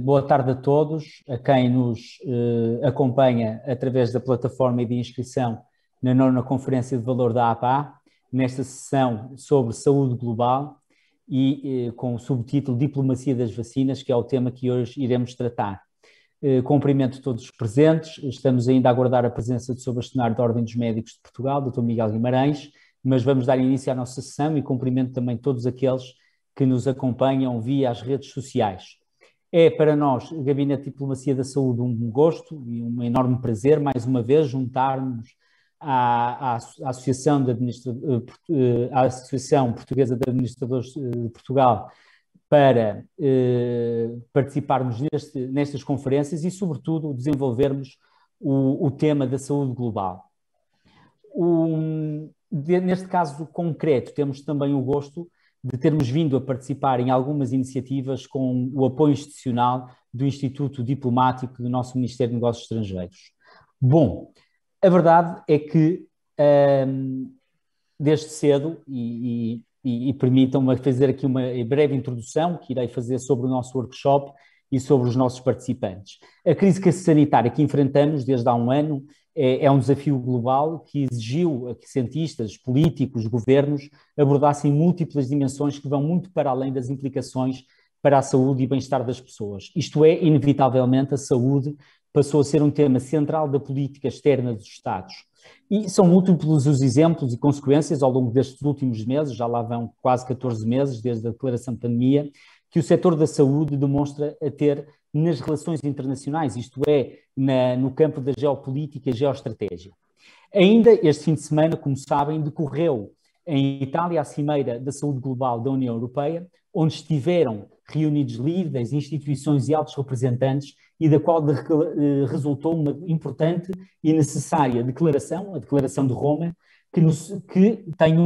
Boa tarde a todos, a quem nos acompanha através da plataforma de inscrição na nona Conferência de Valor da APA, nesta sessão sobre saúde global e com o subtítulo Diplomacia das Vacinas, que é o tema que hoje iremos tratar. Cumprimento todos os presentes, estamos ainda a aguardar a presença do Sr. Bastonário da Ordem dos Médicos de Portugal, Dr. Miguel Guimarães, mas vamos dar início à nossa sessão e cumprimento também todos aqueles que nos acompanham via as redes sociais. É para nós, o Gabinete de Diplomacia da Saúde, um gosto e um enorme prazer, mais uma vez, juntar-nos à Associação à Associação Portuguesa de Administradores de Portugal para participarmos nestas conferências e, sobretudo, desenvolvermos o tema da saúde global. Neste caso concreto, temos também o gosto de termos vindo a participar em algumas iniciativas com o apoio institucional do Instituto Diplomático do nosso Ministério de Negócios Estrangeiros. Bom, a verdade é que desde cedo, e permitam-me fazer aqui uma breve introdução que irei fazer sobre o nosso workshop e sobre os nossos participantes. A crise sanitária que enfrentamos desde há um ano é um desafio global que exigiu que cientistas, políticos, governos abordassem múltiplas dimensões que vão muito para além das implicações para a saúde e bem-estar das pessoas. Isto é, inevitavelmente, a saúde passou a ser um tema central da política externa dos Estados. E são múltiplos os exemplos e consequências ao longo destes últimos meses, já lá vão quase 14 meses desde a declaração de pandemia, que o setor da saúde demonstra a ter nas relações internacionais, isto é, no campo da geopolítica e geoestratégia. Ainda este fim de semana, como sabem, decorreu em Itália a Cimeira da Saúde Global da União Europeia, onde estiveram reunidos líderes, instituições e altos representantes e da qual resultou uma importante e necessária declaração, a Declaração de Roma, que tem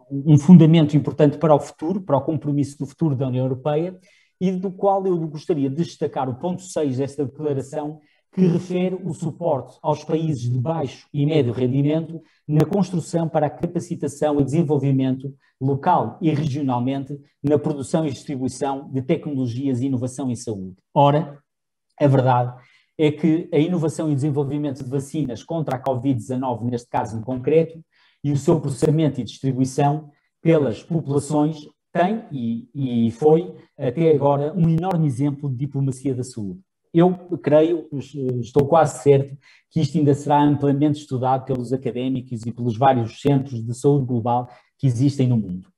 um fundamento importante para o futuro, para o compromisso do futuro da União Europeia, e do qual eu gostaria de destacar o ponto 6 desta declaração, que refere o suporte aos países de baixo e médio rendimento na construção para a capacitação e desenvolvimento local e regionalmente na produção e distribuição de tecnologias e inovação em saúde. Ora, a verdade é que a inovação e desenvolvimento de vacinas contra a Covid-19, neste caso em concreto, e o seu processamento e distribuição pelas populações tem e foi, até agora, um enorme exemplo de diplomacia da saúde. Eu creio, estou quase certo, que isto ainda será amplamente estudado pelos académicos e pelos vários centros de saúde global que existem no mundo.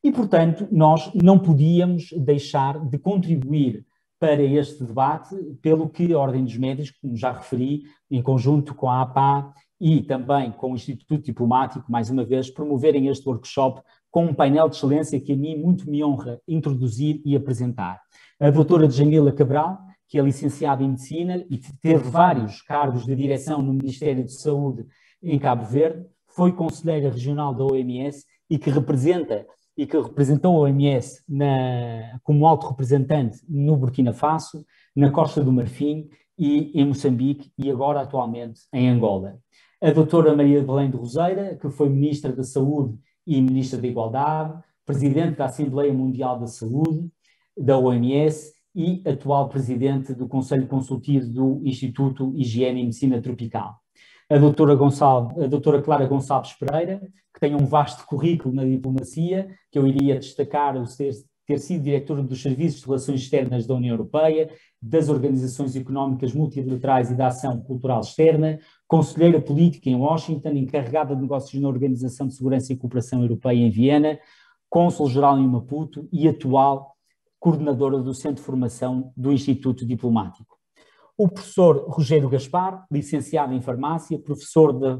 E, portanto, nós não podíamos deixar de contribuir para este debate, pelo que a Ordem dos Médicos, como já referi, em conjunto com a APA e também com o Instituto Diplomático, mais uma vez, promoverem este workshop com um painel de excelência que a mim muito me honra introduzir e apresentar. A doutora Djamila Cabral, que é licenciada em Medicina e teve vários cargos de direção no Ministério de Saúde em Cabo Verde, foi conselheira regional da OMS e que representou a OMS como alto representante no Burkina Faso, na Costa do Marfim e em Moçambique e agora atualmente em Angola. A doutora Maria Belém de Roseira, que foi Ministra da Saúde e Ministra da Igualdade, Presidente da Assembleia Mundial da Saúde, da OMS e atual Presidente do Conselho Consultivo do Instituto Higiene e Medicina Tropical. A doutora Clara Gonçalves Pereira, que tem um vasto currículo na diplomacia, que eu iria destacar ter sido diretora dos Serviços de Relações Externas da União Europeia, das Organizações Económicas Multilaterais e da Ação Cultural Externa, conselheira política em Washington, encarregada de negócios na Organização de Segurança e Cooperação Europeia em Viena, cônsul-geral em Maputo e atual coordenadora do Centro de Formação do Instituto Diplomático. O professor Rogério Gaspar, licenciado em Farmácia, professor da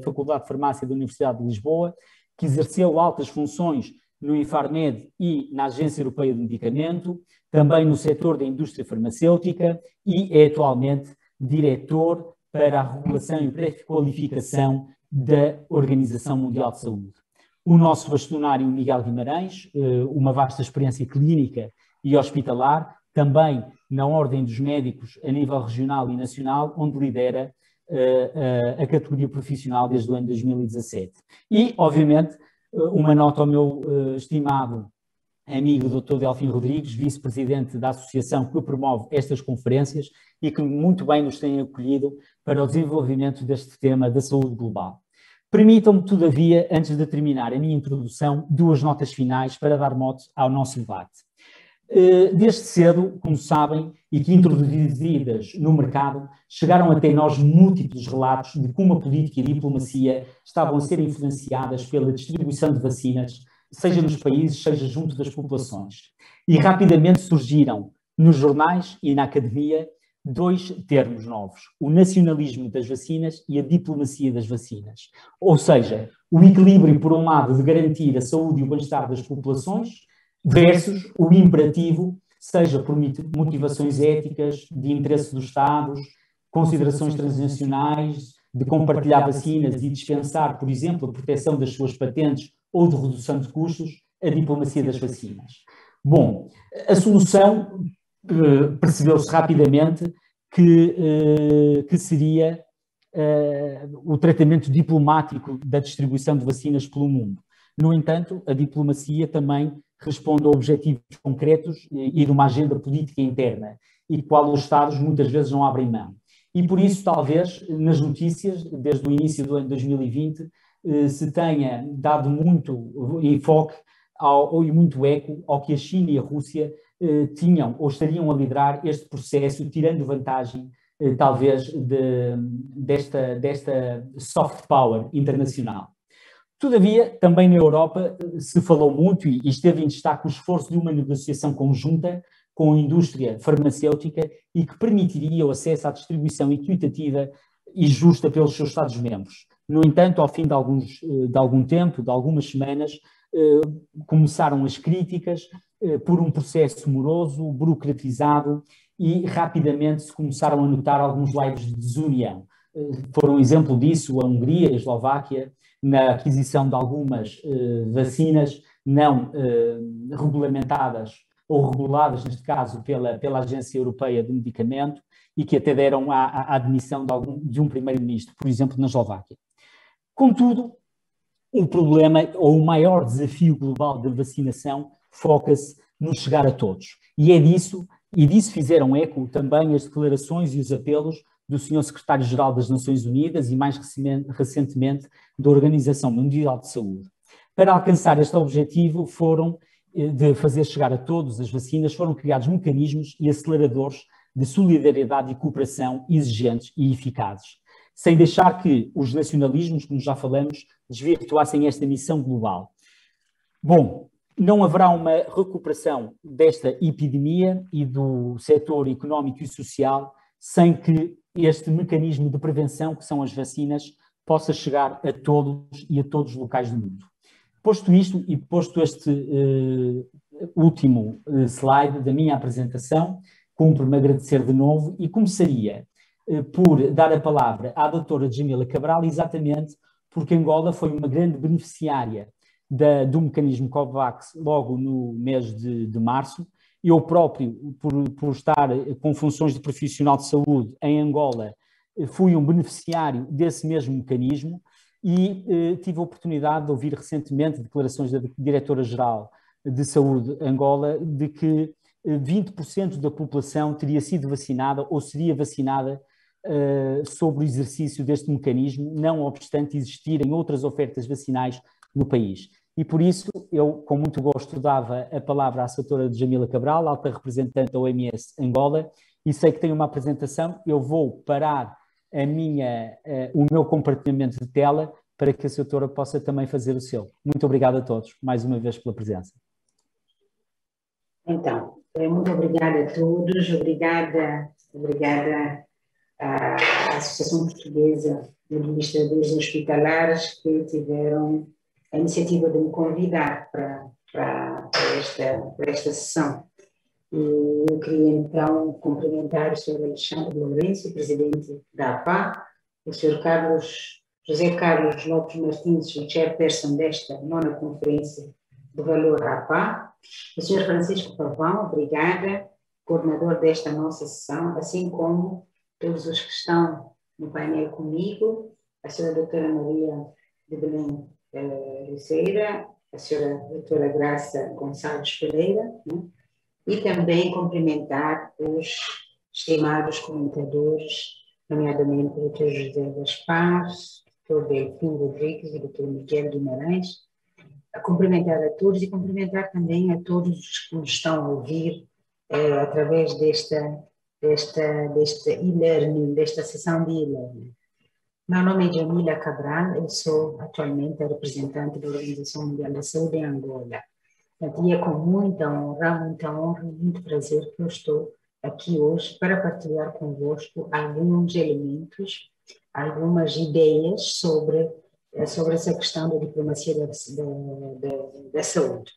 Faculdade de Farmácia da Universidade de Lisboa, que exerceu altas funções no Infarmed e na Agência Europeia de Medicamento, também no setor da indústria farmacêutica e é atualmente diretor para a regulação e pré-qualificação da Organização Mundial de Saúde. O nosso bastonário Miguel Guimarães, uma vasta experiência clínica e hospitalar, também na Ordem dos Médicos a nível regional e nacional, onde lidera a categoria profissional desde o ano 2017. E, obviamente, uma nota ao meu estimado amigo do Dr. Delfim Rodrigues, vice-presidente da associação que promove estas conferências e que muito bem nos tem acolhido para o desenvolvimento deste tema da saúde global. Permitam-me, todavia, antes de terminar a minha introdução, duas notas finais para dar mote ao nosso debate. Desde cedo, como sabem, e que introduzidas no mercado, chegaram até nós múltiplos relatos de como a política e a diplomacia estavam a ser influenciadas pela distribuição de vacinas, seja nos países, seja junto das populações. E rapidamente surgiram nos jornais e na academia dois termos novos: o nacionalismo das vacinas e a diplomacia das vacinas. Ou seja, o equilíbrio, por um lado, de garantir a saúde e o bem-estar das populações, versus o imperativo, seja por motivações éticas, de interesse dos Estados, considerações transnacionais, de compartilhar vacinas e dispensar, por exemplo, a proteção das suas patentes ou de redução de custos, a diplomacia das vacinas. Bom, a solução percebeu-se rapidamente que seria o tratamento diplomático da distribuição de vacinas pelo mundo. No entanto, a diplomacia também responde a objetivos concretos e de uma agenda política interna, e qual os Estados muitas vezes não abrem mão. E por isso, talvez, nas notícias, desde o início do ano 2020, se tenha dado muito enfoque e muito eco ao que a China e a Rússia tinham ou estariam a liderar este processo, tirando vantagem, talvez, desta soft power internacional. Todavia, também na Europa se falou muito e esteve em destaque o esforço de uma negociação conjunta com a indústria farmacêutica e que permitiria o acesso à distribuição equitativa e justa pelos seus Estados-membros. No entanto, ao fim de algum tempo, de algumas semanas, começaram as críticas por um processo moroso, burocratizado, e rapidamente se começaram a notar alguns laivos de desunião. Foram um exemplo disso a Hungria e a Eslováquia, na aquisição de algumas vacinas não regulamentadas ou reguladas, neste caso, pela Agência Europeia do Medicamento, e que até deram à admissão de um primeiro-ministro, por exemplo, na Eslováquia. Contudo, o problema ou o maior desafio global da vacinação foca-se no chegar a todos. E disso fizeram eco também as declarações e os apelos do Sr. Secretário-Geral das Nações Unidas e, mais recentemente, da Organização Mundial de Saúde. Para alcançar este objetivo de fazer chegar a todos as vacinas, foram criados mecanismos e aceleradores de solidariedade e cooperação exigentes e eficazes, sem deixar que os nacionalismos, como já falamos, desvirtuassem esta missão global. Bom, não haverá uma recuperação desta epidemia e do setor económico e social sem que este mecanismo de prevenção, que são as vacinas, possa chegar a todos e a todos os locais do mundo. Posto isto e posto este último slide da minha apresentação, cumpre-me agradecer de novo e começaria por dar a palavra à doutora Djamila Cabral, exatamente porque Angola foi uma grande beneficiária do mecanismo COVAX logo no mês de março. Eu próprio, por estar com funções de profissional de saúde em Angola, fui um beneficiário desse mesmo mecanismo e tive a oportunidade de ouvir recentemente declarações da Diretora-Geral de Saúde de Angola de que 20% da população teria sido vacinada ou seria vacinada sobre o exercício deste mecanismo, não obstante existirem outras ofertas vacinais no país. E por isso eu, com muito gosto, dava a palavra à doutora Djamila Cabral, alta representante da OMS Angola, e sei que tem uma apresentação. Eu vou parar o meu compartilhamento de tela para que a doutora possa também fazer o seu. Muito obrigado a todos, mais uma vez, pela presença. Então, muito obrigada a todos, obrigada à Associação Portuguesa de Administradores Hospitalares que tiveram a iniciativa de me convidar para esta sessão. E eu queria, então, cumprimentar o Sr. Alexandre Lourenço, presidente da APA, o Sr. José Carlos Lopes Martins, o chairperson desta nona conferência de valor APA, o Sr. Francisco Pavão, obrigada, coordenador desta nossa sessão, assim como todos os que estão no painel comigo, a Sra. Doutora Maria de Belém Riceira, a senhora doutora Graça Gonçalves Pereira, né? E também cumprimentar os estimados comentadores, nomeadamente o Dr. José Gaspar, o Dr. Delfim Rodrigues e o Dr. Miguel Guimarães, a cumprimentar a todos e cumprimentar também a todos que nos estão a ouvir através deste e-learning, desta sessão de e-learning. Meu nome é Jamila Cabral, eu sou atualmente a representante da Organização Mundial da Saúde em Angola. E é com muita honra, muito prazer que eu estou aqui hoje para partilhar convosco alguns elementos, algumas ideias sobre essa questão da diplomacia da saúde.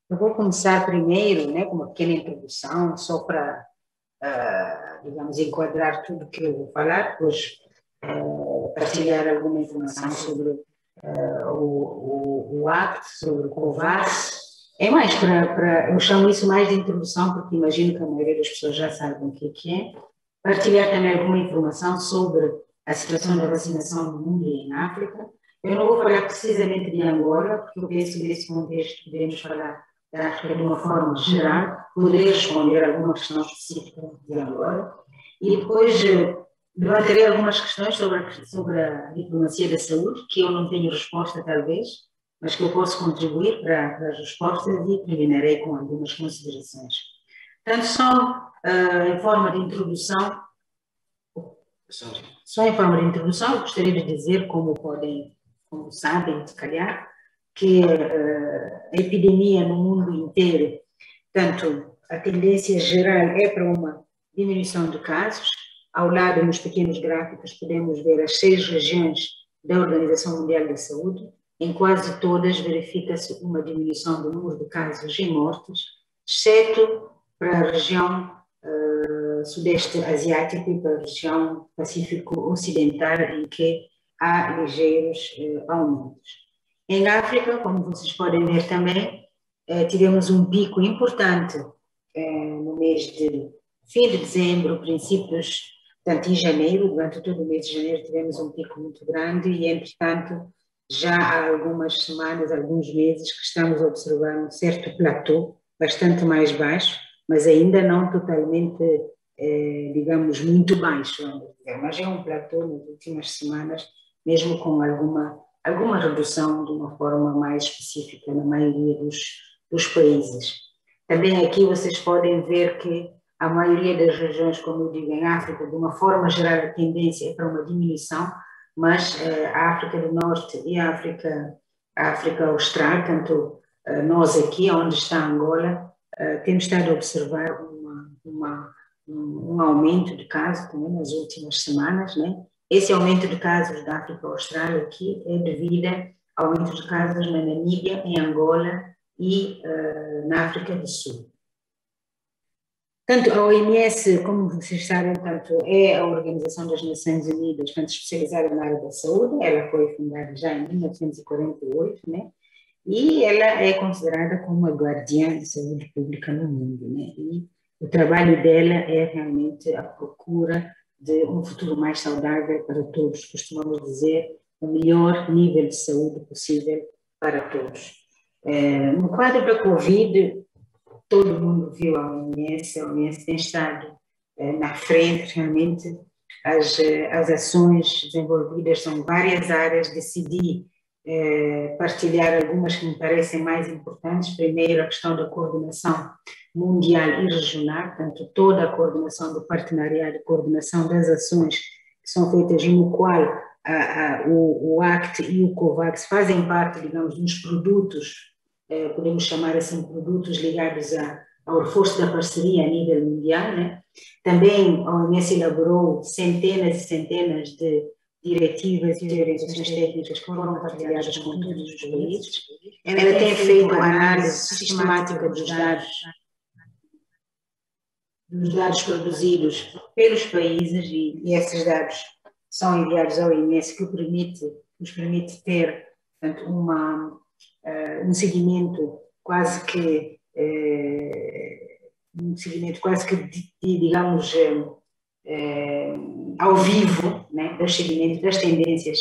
Eu vou começar primeiro, né, com uma pequena introdução, só para, digamos, enquadrar tudo que eu vou falar, depois partilhar alguma informação sobre o ACT, sobre o COVAX. É mais eu chamo isso mais de introdução, porque imagino que a maioria das pessoas já sabem o que é. Partilhar também alguma informação sobre a situação da vacinação no mundo e em África. Eu não vou falar precisamente de Angola, porque eu penso que nesse contexto podemos falar da África de uma forma geral, poderei responder alguma questão específica de Angola. E depois levantarei algumas questões sobre a diplomacia da saúde, que eu não tenho resposta talvez, mas que eu posso contribuir para as respostas e terminarei com algumas considerações. Portanto, em forma de introdução, gostaria de dizer, como sabem, se calhar, que a epidemia no mundo inteiro, tanto a tendência geral é para uma diminuição de casos. Ao lado, nos pequenos gráficos, podemos ver as 6 regiões da Organização Mundial da Saúde. Em quase todas verifica-se uma diminuição do número de casos e mortes, exceto para a região sudeste asiático e para a região pacífico ocidental, em que há ligeiros aumentos. Em África, como vocês podem ver também, tivemos um pico importante no mês de fim de dezembro, princípios, portanto, em janeiro, durante todo o mês de janeiro tivemos um pico muito grande e, entretanto, já há algumas semanas, alguns meses, que estamos a observar um certo platô, bastante mais baixo, mas ainda não totalmente, digamos, muito baixo, vamos dizer. Mas é um platô nas últimas semanas, mesmo com alguma redução de uma forma mais específica na maioria dos países. Também aqui vocês podem ver que a maioria das regiões, como eu digo, em África, de uma forma geral, a tendência é para uma diminuição, mas a África do Norte e a África Austral, tanto nós aqui, onde está Angola, temos estado a observar um aumento de casos também nas últimas semanas, né? Esse aumento de casos da África Austral aqui é devido ao aumento de casos na Namíbia, em Angola e na África do Sul. Tanto a OMS, como vocês sabem, tanto é a Organização das Nações Unidas, tanto especializada na área da saúde, ela foi fundada já em 1948, né? E ela é considerada como a guardiã de saúde pública no mundo, né? E o trabalho dela é realmente a procura de um futuro mais saudável para todos, costumamos dizer, o melhor nível de saúde possível para todos. No quadro da Covid, todo mundo viu a OMS tem estado na frente, realmente, as ações desenvolvidas são várias áreas, decidi partilhar algumas que me parecem mais importantes. Primeiro, a questão da coordenação mundial e regional, portanto, toda a coordenação do partenariado, coordenação das ações que são feitas, no qual o ACT e o COVAX fazem parte, digamos, dos produtos, podemos chamar assim, produtos ligados ao reforço da parceria a nível mundial, né? Também a OMS elaborou centenas e centenas de diretivas e orientações técnicas que foram partilhadas com todos os países. Ela tem feito análise sistemática dos dados produzidos pelos países e esses dados são enviados à OMS, que nos permite ter, portanto, um seguimento quase que digamos, ao vivo, né, dos segmentos, das tendências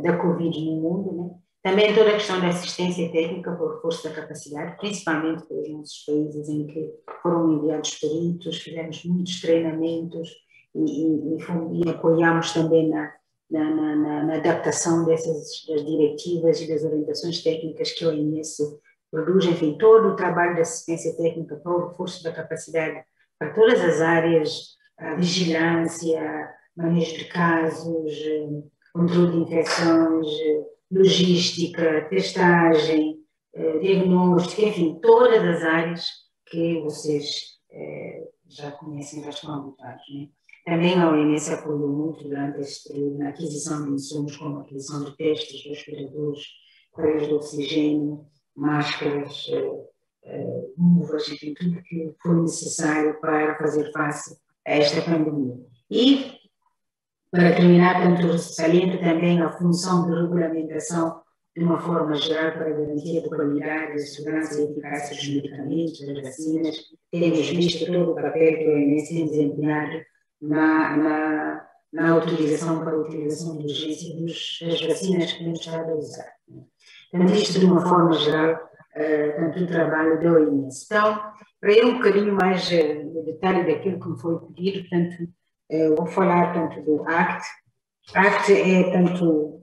da Covid no mundo, né? Também toda a questão da assistência técnica por reforço da capacidade, principalmente para os nossos países em que foram enviados peritos, fizemos muitos treinamentos e apoiamos também na adaptação das diretivas e das orientações técnicas que a OMS produz. Enfim, todo o trabalho de assistência técnica para o reforço da capacidade para todas as áreas, a vigilância, manejo de casos, controle de infecções, logística, testagem, diagnóstico, enfim, todas as áreas que vocês já conhecem, já estão habituados, né? Também a OMS apoiou muito durante este período na aquisição de insumos, como a aquisição de testes, respiradores, aparelhos de oxigênio, máscaras, luvas, enfim, tudo que foi necessário para fazer face a esta pandemia. E, para terminar, tanto saliento também a função de regulamentação de uma forma geral para a garantia de qualidade, de segurança e eficácia dos medicamentos, das vacinas. Temos visto todo o papel que a OMS tem desempenhado na autorização para a utilização de urgência das vacinas que temos estado a usar. Portanto, isto de uma forma geral, tanto o trabalho da OMS. Então, para ir um bocadinho mais no detalhe daquilo que me foi pedido, portanto, vou falar tanto do ACT. ACT é tanto,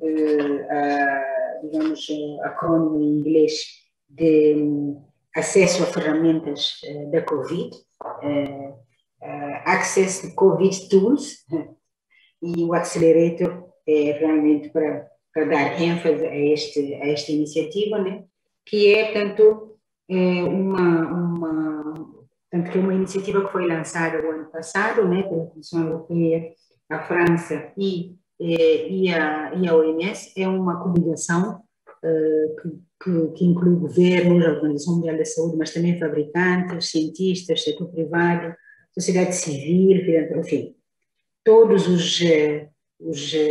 digamos, acrônimo em inglês de acesso a ferramentas da COVID, Access to COVID Tools, e o Accelerator é realmente para dar ênfase a esta iniciativa, né? Que é tanto que é uma iniciativa que foi lançada o ano passado, né, pela Comissão Europeia, a França e a OMS. É uma coligação que inclui governos, a Organização Mundial da Saúde, mas também fabricantes, cientistas, setor privado, sociedade civil, enfim, todos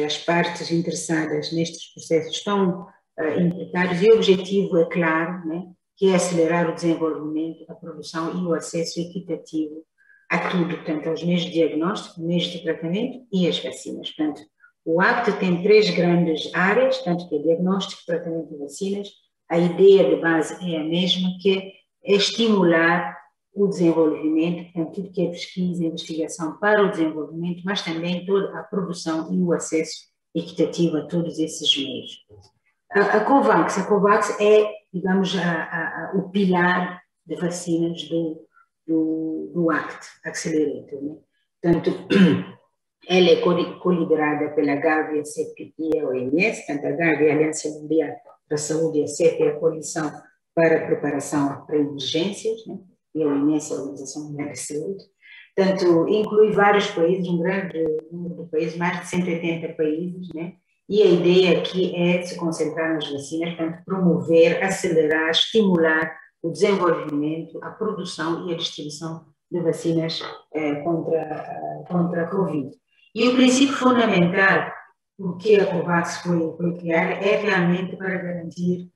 as partes interessadas nestes processos estão implicados, e o objetivo é claro, né, que é acelerar o desenvolvimento, a produção e o acesso equitativo a tudo, portanto, aos meios de diagnóstico, meios de tratamento e as vacinas. Portanto, o ACT tem 3 grandes áreas, tanto que é diagnóstico, tratamento e vacinas. A ideia de base é a mesma, que é estimular o desenvolvimento, portanto, tudo que é pesquisa e investigação para o desenvolvimento, mas também toda a produção e o acesso equitativo a todos esses meios. A COVAX é, digamos, o pilar de vacinas do ACT, Accelerator, né? Portanto, ela é coliderada pela Gavi, a CEP e a OMS. Portanto, a Gavi é a Aliança Mundial da Saúde, e a CEP é a Coalição para a Preparação para Emergências, né? E a OMS é a Organização Mundial da Saúde. Portanto, inclui vários países, um grande número de países, mais de 180 países, né? E a ideia aqui é se concentrar nas vacinas, portanto, promover, acelerar, estimular o desenvolvimento, a produção e a distribuição de vacinas contra a Covid. E o princípio fundamental por que a COVAX foi criada é realmente para garantir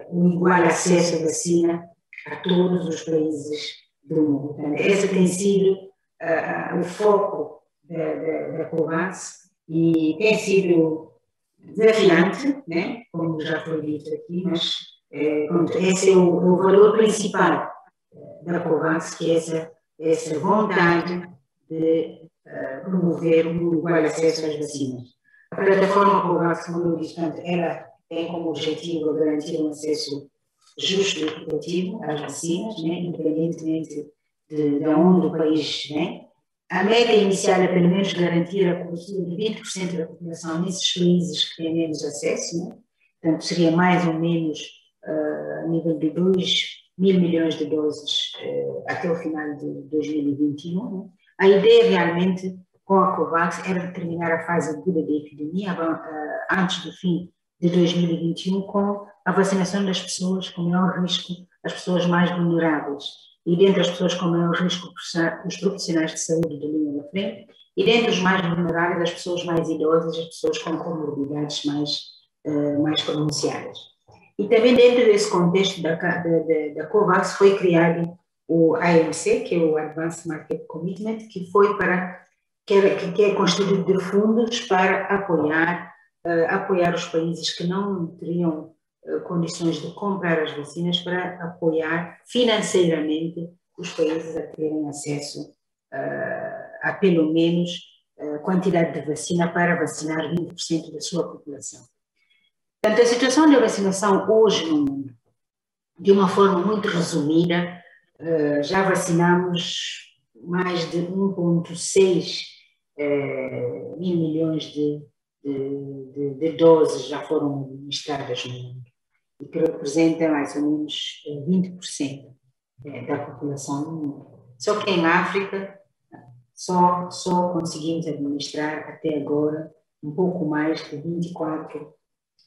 o igual acesso à vacina a todos os países do mundo. Portanto, esse tem sido o foco da COVAX, e tem sido desafiante, né? Como já foi dito aqui, mas esse é o valor principal da COVAX, que é essa vontade de promover um igual acesso às vacinas. A plataforma COVAX, como eu disse, ela tem como objetivo garantir um acesso justo e equitativo às vacinas, né? Independentemente de onde o país vem. A meta inicial é, pelo menos, garantir a cobertura de 20% da população nesses países que têm menos acesso, né? Portanto, seria mais ou menos a nível de 2 mil milhões de doses até o final de 2021. Né? A ideia, realmente, com a COVAX, era determinar a fase aguda da epidemia antes do fim de 2021, com a vacinação das pessoas com maior risco, as pessoas mais vulneráveis. E dentre as pessoas com maior risco, os profissionais de saúde de linha da frente, e dentre os mais vulneráveis, as pessoas mais idosas, as pessoas com comorbidades mais pronunciadas. E também dentro desse contexto da COVAX foi criado o AMC, que é o Advanced Market Commitment, que é constituído de fundos para apoiar apoiar os países que não teriam condições de comprar as vacinas, para apoiar financeiramente os países a terem acesso a pelo menos quantidade de vacina para vacinar 20% da sua população. Portanto, a situação da vacinação hoje no mundo, de uma forma muito resumida, já vacinamos mais de 1,6 mil milhões de doses já foram administradas no mundo, e que representa mais ou menos 20% da população do mundo. Só que em África só conseguimos administrar até agora um pouco mais de 24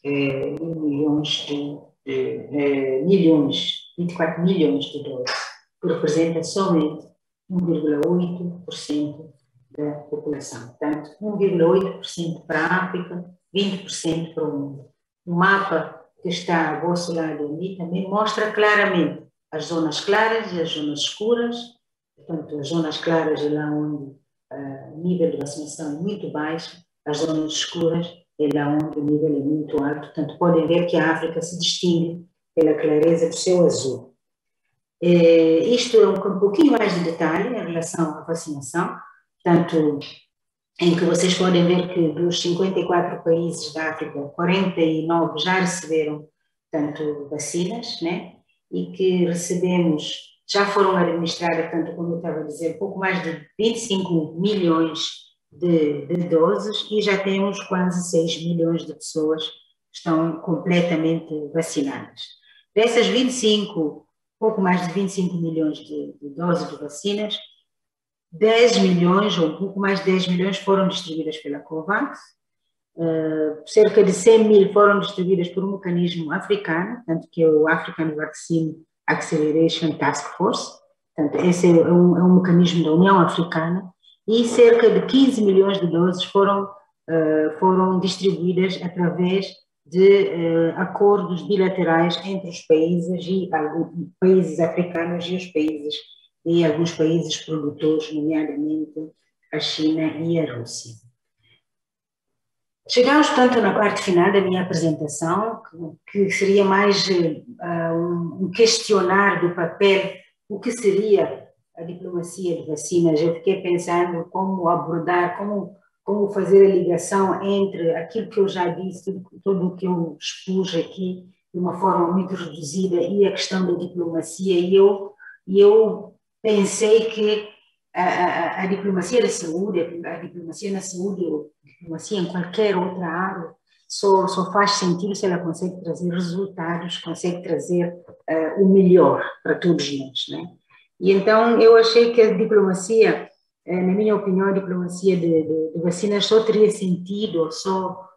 24 milhões de doses, que representa somente 1,8% da população. Portanto, 1,8% para a África, 20% para o mundo. O mapa que está ao vosso lado ali também mostra claramente as zonas claras e as zonas escuras. Portanto, as zonas claras é lá onde o nível de vacinação é muito baixo, as zonas escuras é lá onde o nível é muito alto. Portanto, podem ver que a África se distingue pela clareza do seu azul. Isto é um pouquinho mais de detalhe em relação à vacinação, tanto em que vocês podem ver que dos 54 países da África, 49 já receberam, tanto vacinas, né? E que já foram administradas, tanto como eu estava a dizer, pouco mais de 25 milhões de doses, e já temos quase 6 milhões de pessoas que estão completamente vacinadas. Dessas pouco mais de 25 milhões de doses de vacinas, 10 milhões, ou um pouco mais de 10 milhões, foram distribuídas pela COVAX, cerca de 100 mil foram distribuídas por um mecanismo africano, tanto que é o African Vaccine Acceleration Task Force, portanto, esse é um mecanismo da União Africana, e cerca de 15 milhões de doses foram distribuídas através de acordos bilaterais entre os países e alguns países africanos e alguns países produtores, nomeadamente a China e a Rússia. Chegamos, portanto, na parte final da minha apresentação, que seria mais um questionar do papel, o que seria a diplomacia de vacinas. Eu fiquei pensando como abordar, como fazer a ligação entre aquilo que eu já disse, tudo o que eu expus aqui de uma forma muito reduzida, e a questão da diplomacia, e eu pensei que a diplomacia da saúde, a diplomacia na saúde, ou diplomacia em qualquer outra área, só faz sentido se ela consegue trazer resultados, consegue trazer o melhor para todos nós, né? E então eu achei que a diplomacia, na minha opinião, a diplomacia de vacinas só teria sentido, só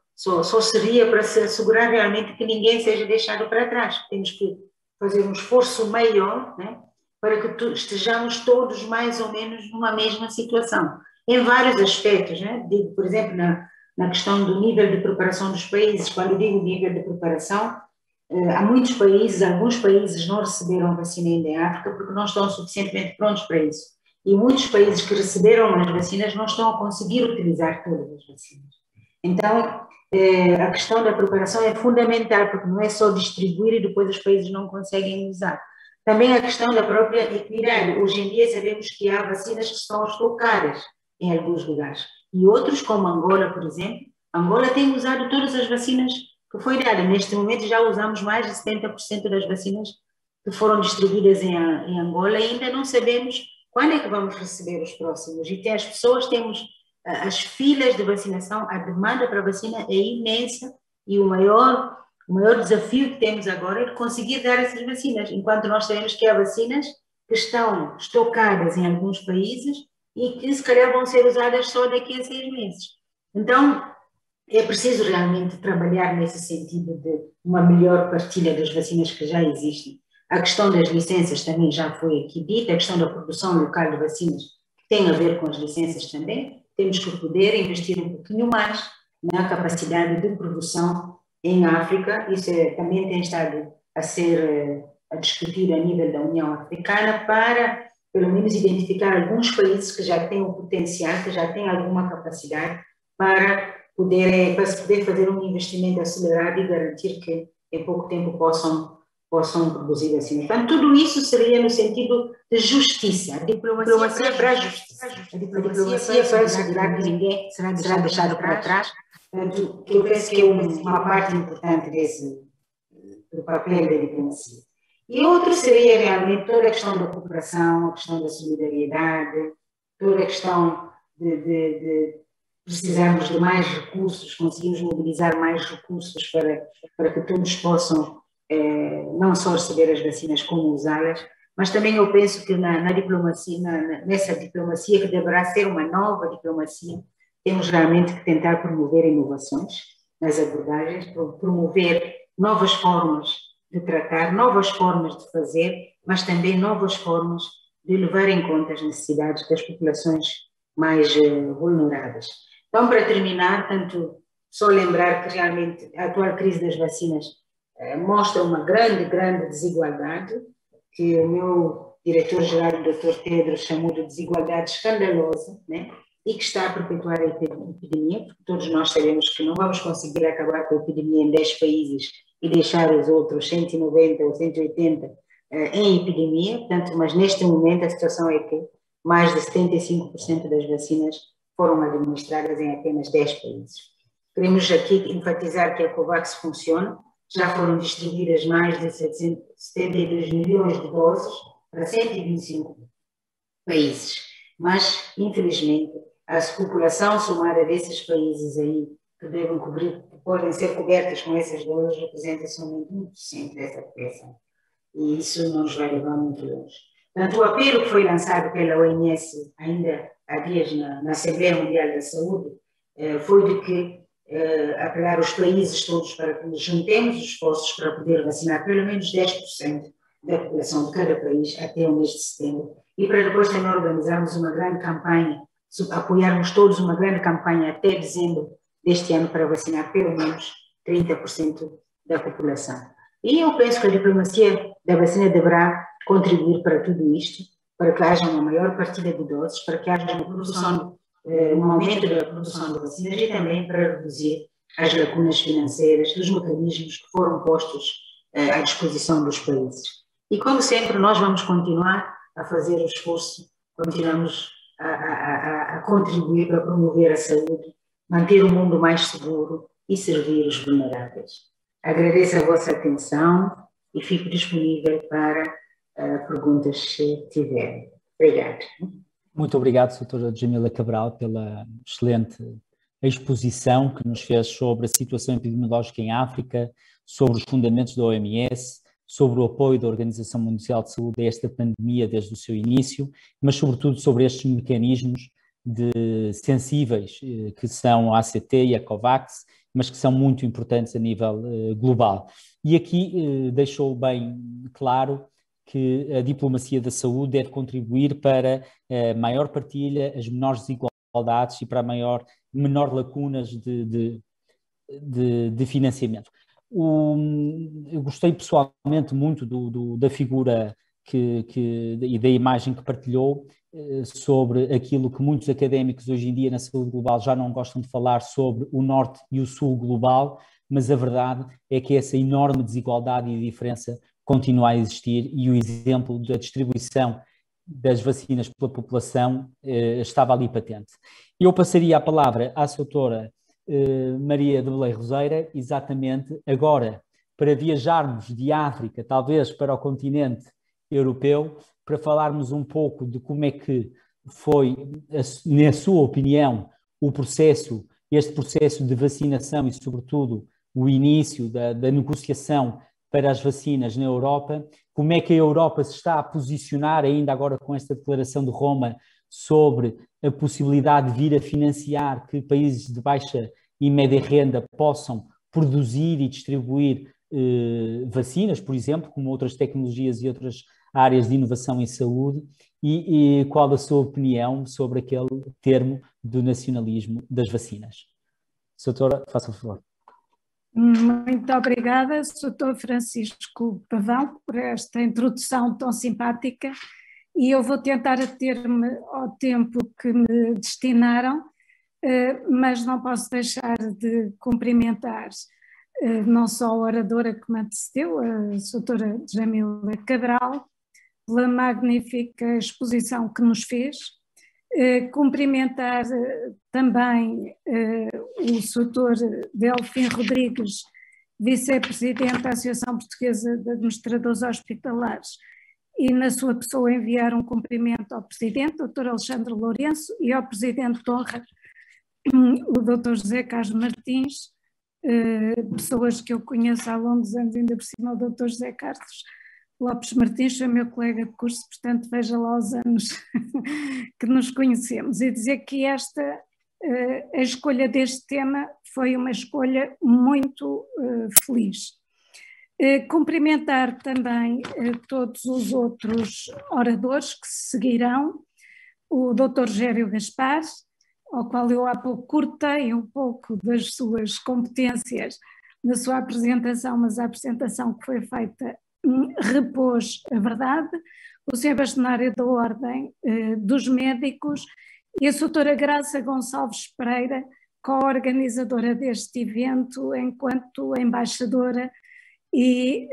seria para se assegurar realmente que ninguém seja deixado para trás. Temos que fazer um esforço maior, né, para que estejamos todos mais ou menos numa mesma situação, em vários aspectos, né? Digo, por exemplo, na questão do nível de preparação dos países. Quando eu digo nível de preparação, há muitos países, alguns países não receberam a vacina ainda em África porque não estão suficientemente prontos para isso. E muitos países que receberam as vacinas não estão a conseguir utilizar todas as vacinas. Então, a questão da preparação é fundamental, porque não é só distribuir e depois os países não conseguem usar. Também a questão da própria equidade. Hoje em dia sabemos que há vacinas que estão estocadas em alguns lugares. E outros, como Angola, por exemplo, Angola tem usado todas as vacinas que foi dada. Neste momento já usamos mais de 70% das vacinas que foram distribuídas em Angola, e ainda não sabemos quando é que vamos receber os próximos. E as pessoas, temos as filas de vacinação, a demanda para a vacina é imensa, e o maior desafio que temos agora é conseguir dar essas vacinas, enquanto nós sabemos que há vacinas que estão estocadas em alguns países e que se calhar vão ser usadas só daqui a 6 meses. Então, é preciso realmente trabalhar nesse sentido de uma melhor partilha das vacinas que já existem. A questão das licenças também já foi aqui dita, a questão da produção local de vacinas tem a ver com as licenças também. Temos que poder investir um pouquinho mais na capacidade de produção em África. Isso também tem estado a ser discutido a nível da União Africana, para, pelo menos, identificar alguns países que já têm o potencial, que já têm alguma capacidade para para se poder fazer um investimento acelerado e garantir que em pouco tempo possam produzir vacinas. Portanto, tudo isso seria no sentido de justiça, a diplomacia para a justiça, a diplomacia para assegurar que ninguém será deixado para trás. Portanto, eu penso que é uma parte importante do papel da diplomacia. E outro seria realmente toda a questão da cooperação, a questão da solidariedade, toda a questão de precisarmos de mais recursos, conseguimos mobilizar mais recursos para que todos possam não só receber as vacinas, como usá-las, mas também eu penso que na diplomacia, nessa diplomacia que deverá ser uma nova diplomacia, temos realmente que tentar promover inovações nas abordagens, promover novas formas de tratar, novas formas de fazer, mas também novas formas de levar em conta as necessidades das populações mais vulneráveis. Então, para terminar, tanto só lembrar que realmente a atual crise das vacinas mostra uma grande desigualdade, que o meu diretor-geral, o Dr. Tedros, chamou de desigualdade escandalosa, né? E que está a perpetuar a epidemia, porque todos nós sabemos que não vamos conseguir acabar com a epidemia em 10 países e deixar os outros 190 ou 180 em epidemia, portanto, mas neste momento a situação é que mais de 75% das vacinas foram administradas em apenas 10 países. Queremos aqui enfatizar que a COVAX funciona, já foram distribuídas mais de 72 milhões de doses para 125 países, mas, infelizmente, a população somada desses países aí, que devem cobrir, que podem ser cobertas com essas doses, representa somente 1% dessa população. E isso não nos vai levar muito longe. Portanto, o apelo que foi lançado pela OMS ainda há dias na Assembleia Mundial da Saúde foi de que apelar os países todos para que juntemos os esforços para poder vacinar pelo menos 10% da população de cada país até o mês de setembro e para depois também organizarmos uma grande campanha, apoiarmos todos uma grande campanha até dezembro deste ano para vacinar pelo menos 30% da população. E eu penso que a diplomacia da vacina deverá contribuir para tudo isto, para que haja uma maior partilha de doses, para que haja uma produção, um aumento da produção de vacinas e também para reduzir as lacunas financeiras dos mecanismos que foram postos à disposição dos países. E como sempre, nós vamos continuar a fazer o esforço, continuamos a contribuir para promover a saúde, manter o mundo mais seguro e servir os vulneráveis. Agradeço a vossa atenção e fico disponível para perguntas se tiverem. Obrigada. Muito obrigado, doutora Djamila Cabral, pela excelente exposição que nos fez sobre a situação epidemiológica em África, sobre os fundamentos da OMS, sobre o apoio da Organização Mundial de Saúde a esta pandemia desde o seu início, mas sobretudo sobre estes mecanismos sensíveis que são a ACT e a COVAX, mas que são muito importantes a nível global. E aqui deixou bem claro que a diplomacia da saúde deve contribuir para a maior partilha, as menores desigualdades e para a menor lacunas de financiamento. Eu gostei pessoalmente muito da figura e da imagem que partilhou sobre aquilo que muitos académicos hoje em dia na saúde global já não gostam de falar sobre o norte e o sul global, mas a verdade é que essa enorme desigualdade e diferença continua a existir e o exemplo da distribuição das vacinas pela população estava ali patente. Eu passaria a palavra à doutora Maria de Belém Roseira, exatamente agora, para viajarmos de África, talvez para o continente europeu, para falarmos um pouco de como é que foi, na sua opinião, este processo de vacinação e, sobretudo, o início da negociação para as vacinas na Europa, como é que a Europa se está a posicionar, ainda agora com esta declaração de Roma, sobre a possibilidade de vir a financiar que países de baixa e média renda possam produzir e distribuir vacinas, por exemplo, como outras tecnologias e outras áreas de inovação em saúde, e qual a sua opinião sobre aquele termo do nacionalismo das vacinas. Doutora, faça o favor. Muito obrigada, Dr. Francisco Pavão, por esta introdução tão simpática, e eu vou tentar ater-me ao tempo que me destinaram mas não posso deixar de cumprimentar não só a oradora que me antecedeu, a doutora Jamila Cabral, pela magnífica exposição que nos fez, cumprimentar também o doutor Delfim Rodrigues, vice-presidente da Associação Portuguesa de Administradores Hospitalares, e na sua pessoa enviar um cumprimento ao presidente, Dr. Alexandre Lourenço, e ao presidente de honra, o Dr. José Carlos Martins, pessoas que eu conheço há longos anos, ainda por cima o Dr. José Carlos Lopes Martins, foi meu colega de curso, portanto veja lá os anos que nos conhecemos, e dizer que a escolha deste tema foi uma escolha muito feliz. Cumprimentar também todos os outros oradores que seguirão, o Dr. Gério Gaspar, ao qual eu há pouco cortei um pouco das suas competências na sua apresentação, mas a apresentação que foi feita repôs a verdade, o Sr. Bastonário da Ordem dos Médicos e a doutora Graça Gonçalves Pereira, co-organizadora deste evento enquanto embaixadora e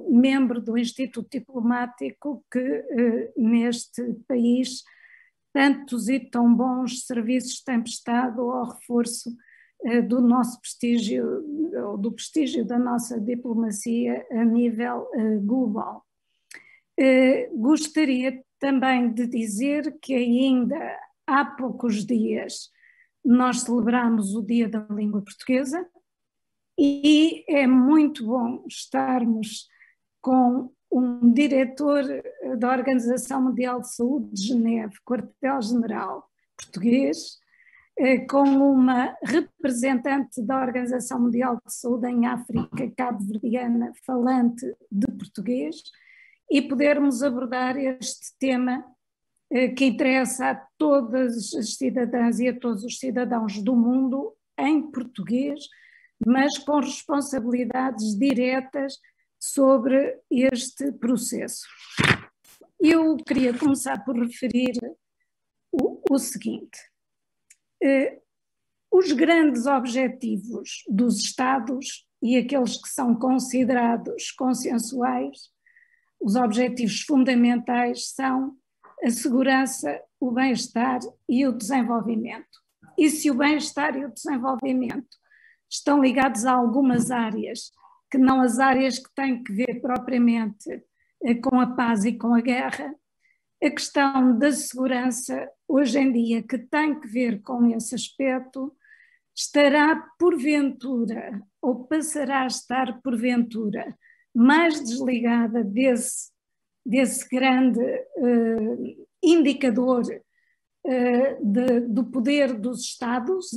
membro do Instituto Diplomático que neste país tantos e tão bons serviços têm prestado ao reforço do nosso prestígio, ou do prestígio da nossa diplomacia a nível global. Gostaria também de dizer que ainda há poucos dias nós celebramos o Dia da Língua Portuguesa e é muito bom estarmos com um diretor da Organização Mundial de Saúde de Geneve, quartel-general português, com uma representante da Organização Mundial de Saúde em África, cabo-verdiana, falante de português, e podermos abordar este tema que interessa a todas as cidadãs e a todos os cidadãos do mundo em português, mas com responsabilidades diretas sobre este processo. Eu queria começar por referir o seguinte: os grandes objetivos dos Estados e aqueles que são considerados consensuais, os objetivos fundamentais são a segurança, o bem-estar e o desenvolvimento. E se o bem-estar e o desenvolvimento estão ligados a algumas áreas, que não as áreas que têm que ver propriamente com a paz e com a guerra, a questão da segurança, hoje em dia, que tem que ver com esse aspecto, estará porventura, ou passará a estar porventura, mais desligada desse grande indicador do poder dos Estados,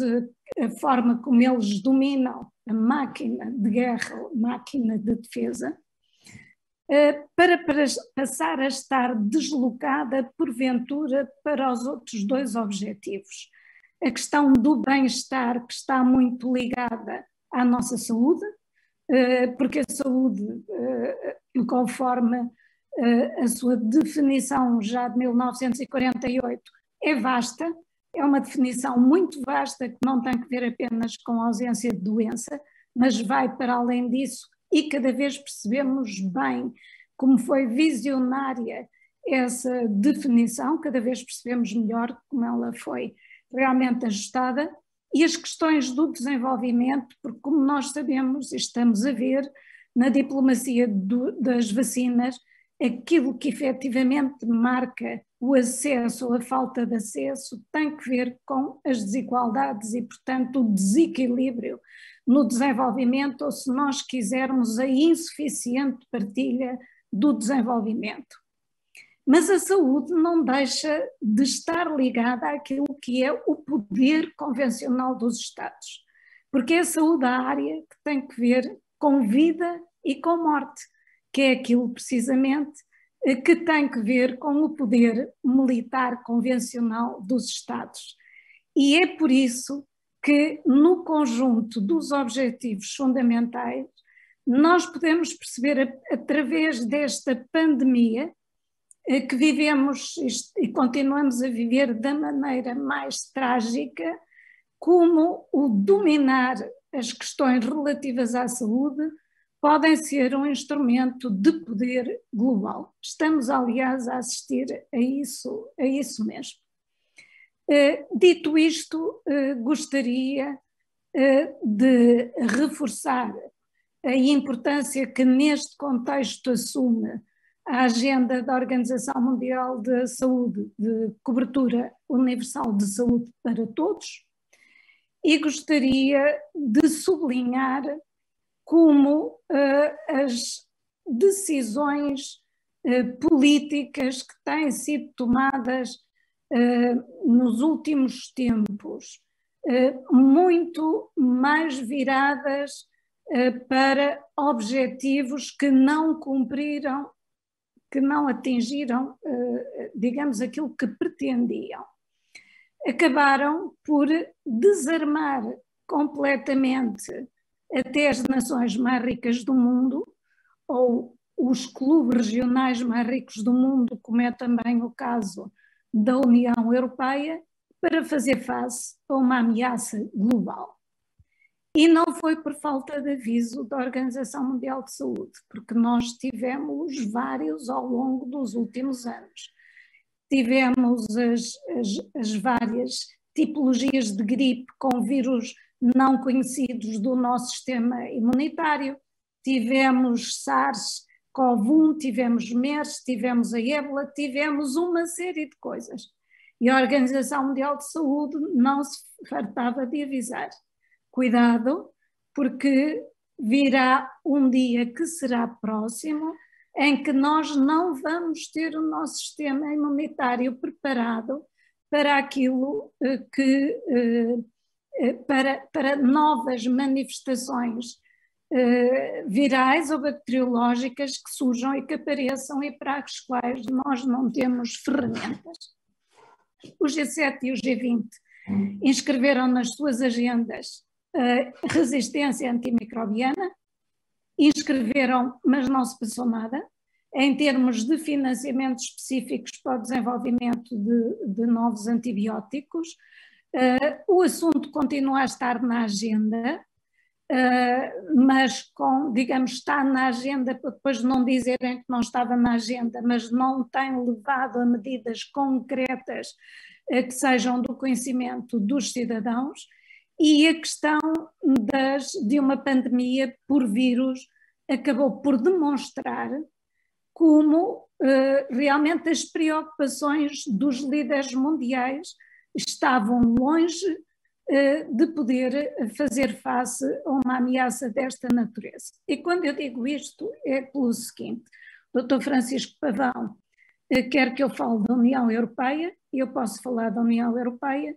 a forma como eles dominam a máquina de guerra, a máquina de defesa, para passar a estar deslocada, porventura, para os outros dois objetivos. A questão do bem-estar, que está muito ligada à nossa saúde, porque a saúde, conforme a sua definição já de 1948, é vasta, é uma definição muito vasta que não tem que ver apenas com a ausência de doença, mas vai para além disso e cada vez percebemos bem como foi visionária essa definição, cada vez percebemos melhor como ela foi realmente ajustada, e as questões do desenvolvimento, porque como nós sabemos e estamos a ver na diplomacia das vacinas, aquilo que efetivamente marca o acesso ou a falta de acesso tem que ver com as desigualdades e, portanto, o desequilíbrio no desenvolvimento, ou se nós quisermos, a insuficiente partilha do desenvolvimento. Mas a saúde não deixa de estar ligada àquilo que é o poder convencional dos Estados, porque é a saúde a área que tem que ver com vida e com morte, que é aquilo precisamente que tem que ver com o poder militar convencional dos Estados. E é por isso que, no conjunto dos objetivos fundamentais, nós podemos perceber, através desta pandemia, que vivemos e continuamos a viver da maneira mais trágica, como o dominar as questões relativas à saúde podem ser um instrumento de poder global. Estamos, aliás, a assistir a isso mesmo. Dito isto, gostaria de reforçar a importância que neste contexto assume a agenda da Organização Mundial da Saúde de cobertura universal de saúde para todos, e gostaria de sublinhar como as decisões políticas que têm sido tomadas nos últimos tempos, muito mais viradas para objetivos que não cumpriram, que não atingiram, digamos, aquilo que pretendiam. Acabaram por desarmar completamente até as nações mais ricas do mundo, ou os clubes regionais mais ricos do mundo, como é também o caso da União Europeia, para fazer face a uma ameaça global. E não foi por falta de aviso da Organização Mundial de Saúde, porque nós tivemos vários ao longo dos últimos anos. Tivemos as várias tipologias de gripe com vírus não conhecidos do nosso sistema imunitário, tivemos SARS-CoV-1, tivemos MERS, tivemos a ébola, tivemos uma série de coisas. E a Organização Mundial de Saúde não se fartava de avisar. Cuidado, porque virá um dia que será próximo em que nós não vamos ter o nosso sistema imunitário preparado para aquilo para novas manifestações virais ou bacteriológicas que surjam e que apareçam e para as quais nós não temos ferramentas. O G7 e o G20 inscreveram nas suas agendas resistência antimicrobiana, inscreveram, mas não se passou nada, em termos de financiamentos específicos para o desenvolvimento de novos antibióticos. O assunto continua a estar na agenda, mas digamos, está na agenda para depois não dizerem que não estava na agenda, mas não tem levado a medidas concretas que sejam do conhecimento dos cidadãos. E a questão de uma pandemia por vírus acabou por demonstrar como realmente as preocupações dos líderes mundiais estavam longe de poder fazer face a uma ameaça desta natureza. E quando eu digo isto é pelo seguinte: Dr. Francisco Pavão quer que eu fale da União Europeia, e eu posso falar da União Europeia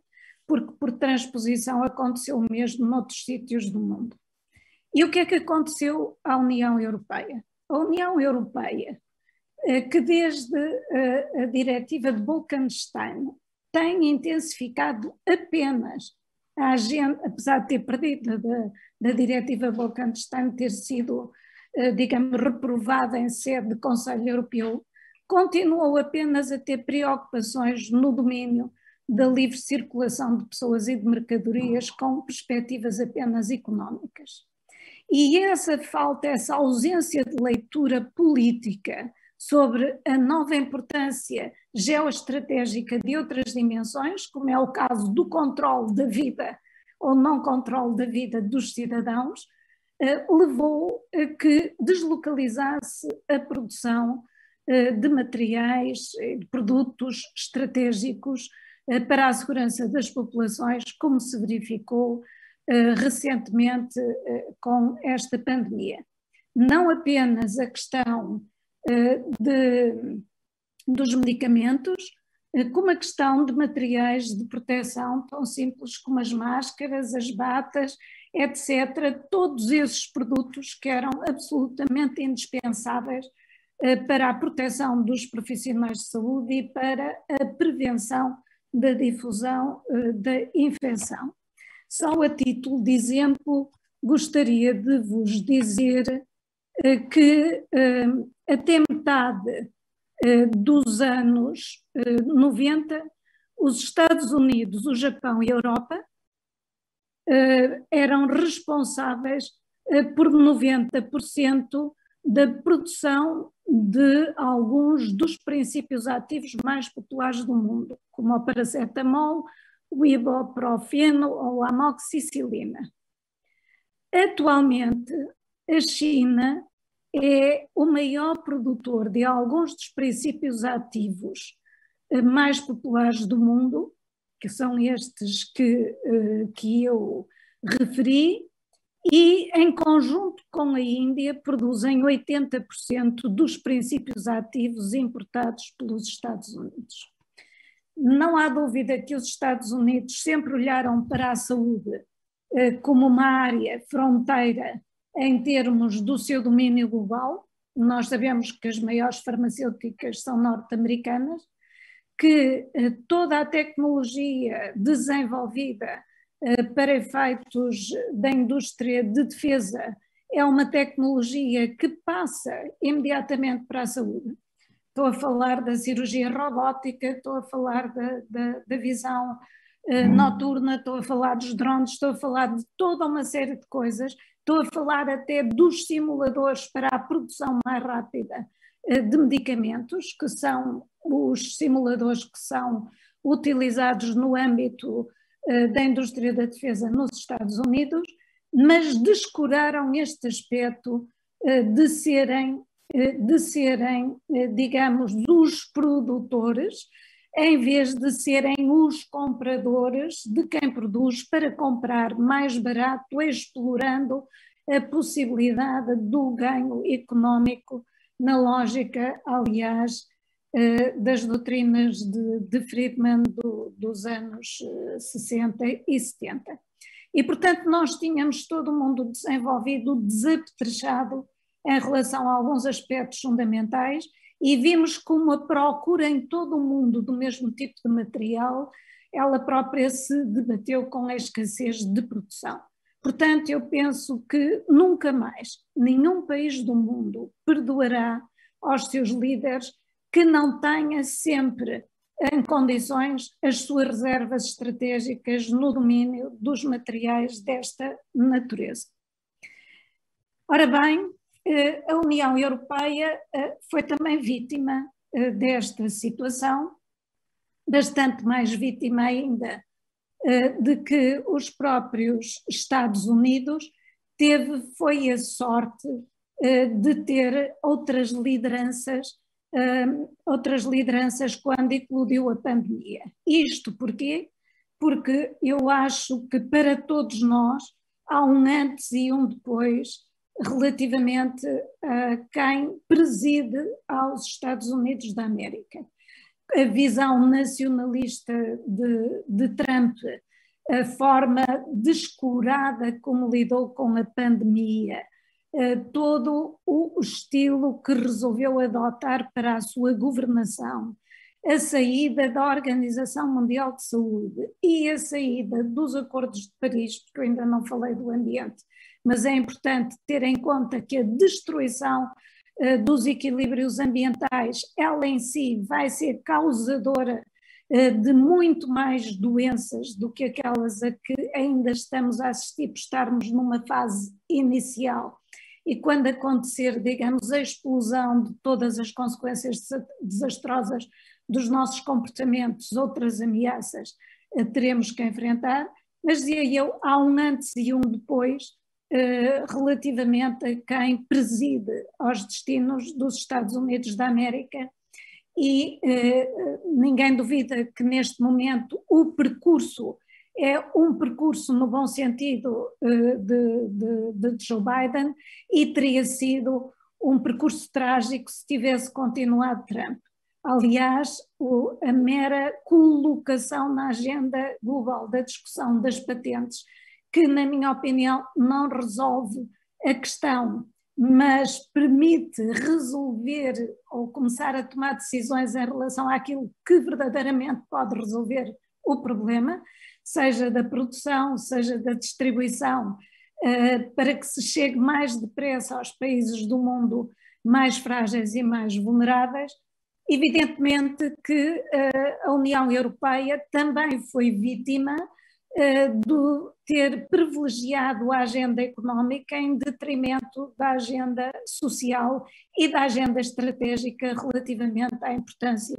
porque por transposição aconteceu o mesmo noutros sítios do mundo. E o que é que aconteceu à União Europeia? A União Europeia, que desde a diretiva de Bolkestein tem intensificado apenas a agenda, apesar de ter perdido da diretiva Bolkestein ter sido, digamos, reprovada em sede de Conselho Europeu, continuou apenas a ter preocupações no domínio da livre circulação de pessoas e de mercadorias com perspectivas apenas económicas. E essa falta, essa ausência de leitura política sobre a nova importância geoestratégica de outras dimensões, como é o caso do controle da vida ou não controle da vida dos cidadãos, levou a que deslocalizasse a produção de materiais, de produtos estratégicos para a segurança das populações, como se verificou recentemente com esta pandemia. Não apenas a questão dos medicamentos, como a questão de materiais de proteção tão simples como as máscaras, as batas, etc. Todos esses produtos que eram absolutamente indispensáveis para a proteção dos profissionais de saúde e para a prevenção da difusão da infecção. Só a título de exemplo, gostaria de vos dizer que até metade dos anos 90, os Estados Unidos, o Japão e a Europa eram responsáveis por 90% da produção de alguns dos princípios ativos mais populares do mundo, como o paracetamol, o ibuprofeno ou a amoxicilina. Atualmente, a China é o maior produtor de alguns dos princípios ativos mais populares do mundo, que são estes que eu referi, e em conjunto com a Índia produzem 80% dos princípios ativos importados pelos Estados Unidos. Não há dúvida que os Estados Unidos sempre olharam para a saúde como uma área fronteira em termos do seu domínio global. Nós sabemos que as maiores farmacêuticas são norte-americanas, que toda a tecnologia desenvolvida para efeitos da indústria de defesa é uma tecnologia que passa imediatamente para a saúde. Estou a falar da cirurgia robótica, estou a falar da visão noturna, estou a falar dos drones, estou a falar de toda uma série de coisas, estou a falar até dos simuladores para a produção mais rápida de medicamentos, que são os simuladores que são utilizados no âmbito da indústria da defesa nos Estados Unidos, mas descuraram este aspecto de serem, digamos, os produtores, em vez de serem os compradores de quem produz para comprar mais barato, explorando a possibilidade do ganho económico na lógica, aliás, das doutrinas de Friedman dos anos 60 e 70. E, portanto, nós tínhamos todo o mundo desenvolvido, desapetrechado em relação a alguns aspectos fundamentais, e vimos como a procura em todo o mundo do mesmo tipo de material, ela própria se debateu com a escassez de produção. Portanto, eu penso que nunca mais nenhum país do mundo perdoará aos seus líderes que não tenha sempre em condições as suas reservas estratégicas no domínio dos materiais desta natureza. Ora bem, a União Europeia foi também vítima desta situação, bastante mais vítima ainda de que os próprios Estados Unidos foi a sorte de ter outras lideranças quando eclodiu a pandemia. Isto porquê? Porque eu acho que para todos nós há um antes e um depois relativamente a quem preside aos Estados Unidos da América. A visão nacionalista de Trump, a forma descurada como lidou com a pandemia, todo o estilo que resolveu adotar para a sua governação, a saída da Organização Mundial de Saúde e a saída dos Acordos de Paris, porque eu ainda não falei do ambiente, mas é importante ter em conta que a destruição dos equilíbrios ambientais, ela em si vai ser causadora de muito mais doenças do que aquelas a que ainda estamos a assistir, por estarmos numa fase inicial. E quando acontecer, digamos, a explosão de todas as consequências desastrosas dos nossos comportamentos, outras ameaças teremos que enfrentar, mas dizia eu, há um antes e um depois relativamente a quem preside aos destinos dos Estados Unidos da América, e ninguém duvida que neste momento o percurso é um percurso no bom sentido de Joe Biden, e teria sido um percurso trágico se tivesse continuado Trump. Aliás, a mera colocação na agenda global da discussão das patentes, que na minha opinião não resolve a questão, mas permite resolver ou começar a tomar decisões em relação àquilo que verdadeiramente pode resolver o problema, seja da produção, seja da distribuição, para que se chegue mais depressa aos países do mundo mais frágeis e mais vulneráveis. Evidentemente que a União Europeia também foi vítima de ter privilegiado a agenda económica em detrimento da agenda social e da agenda estratégica relativamente à importância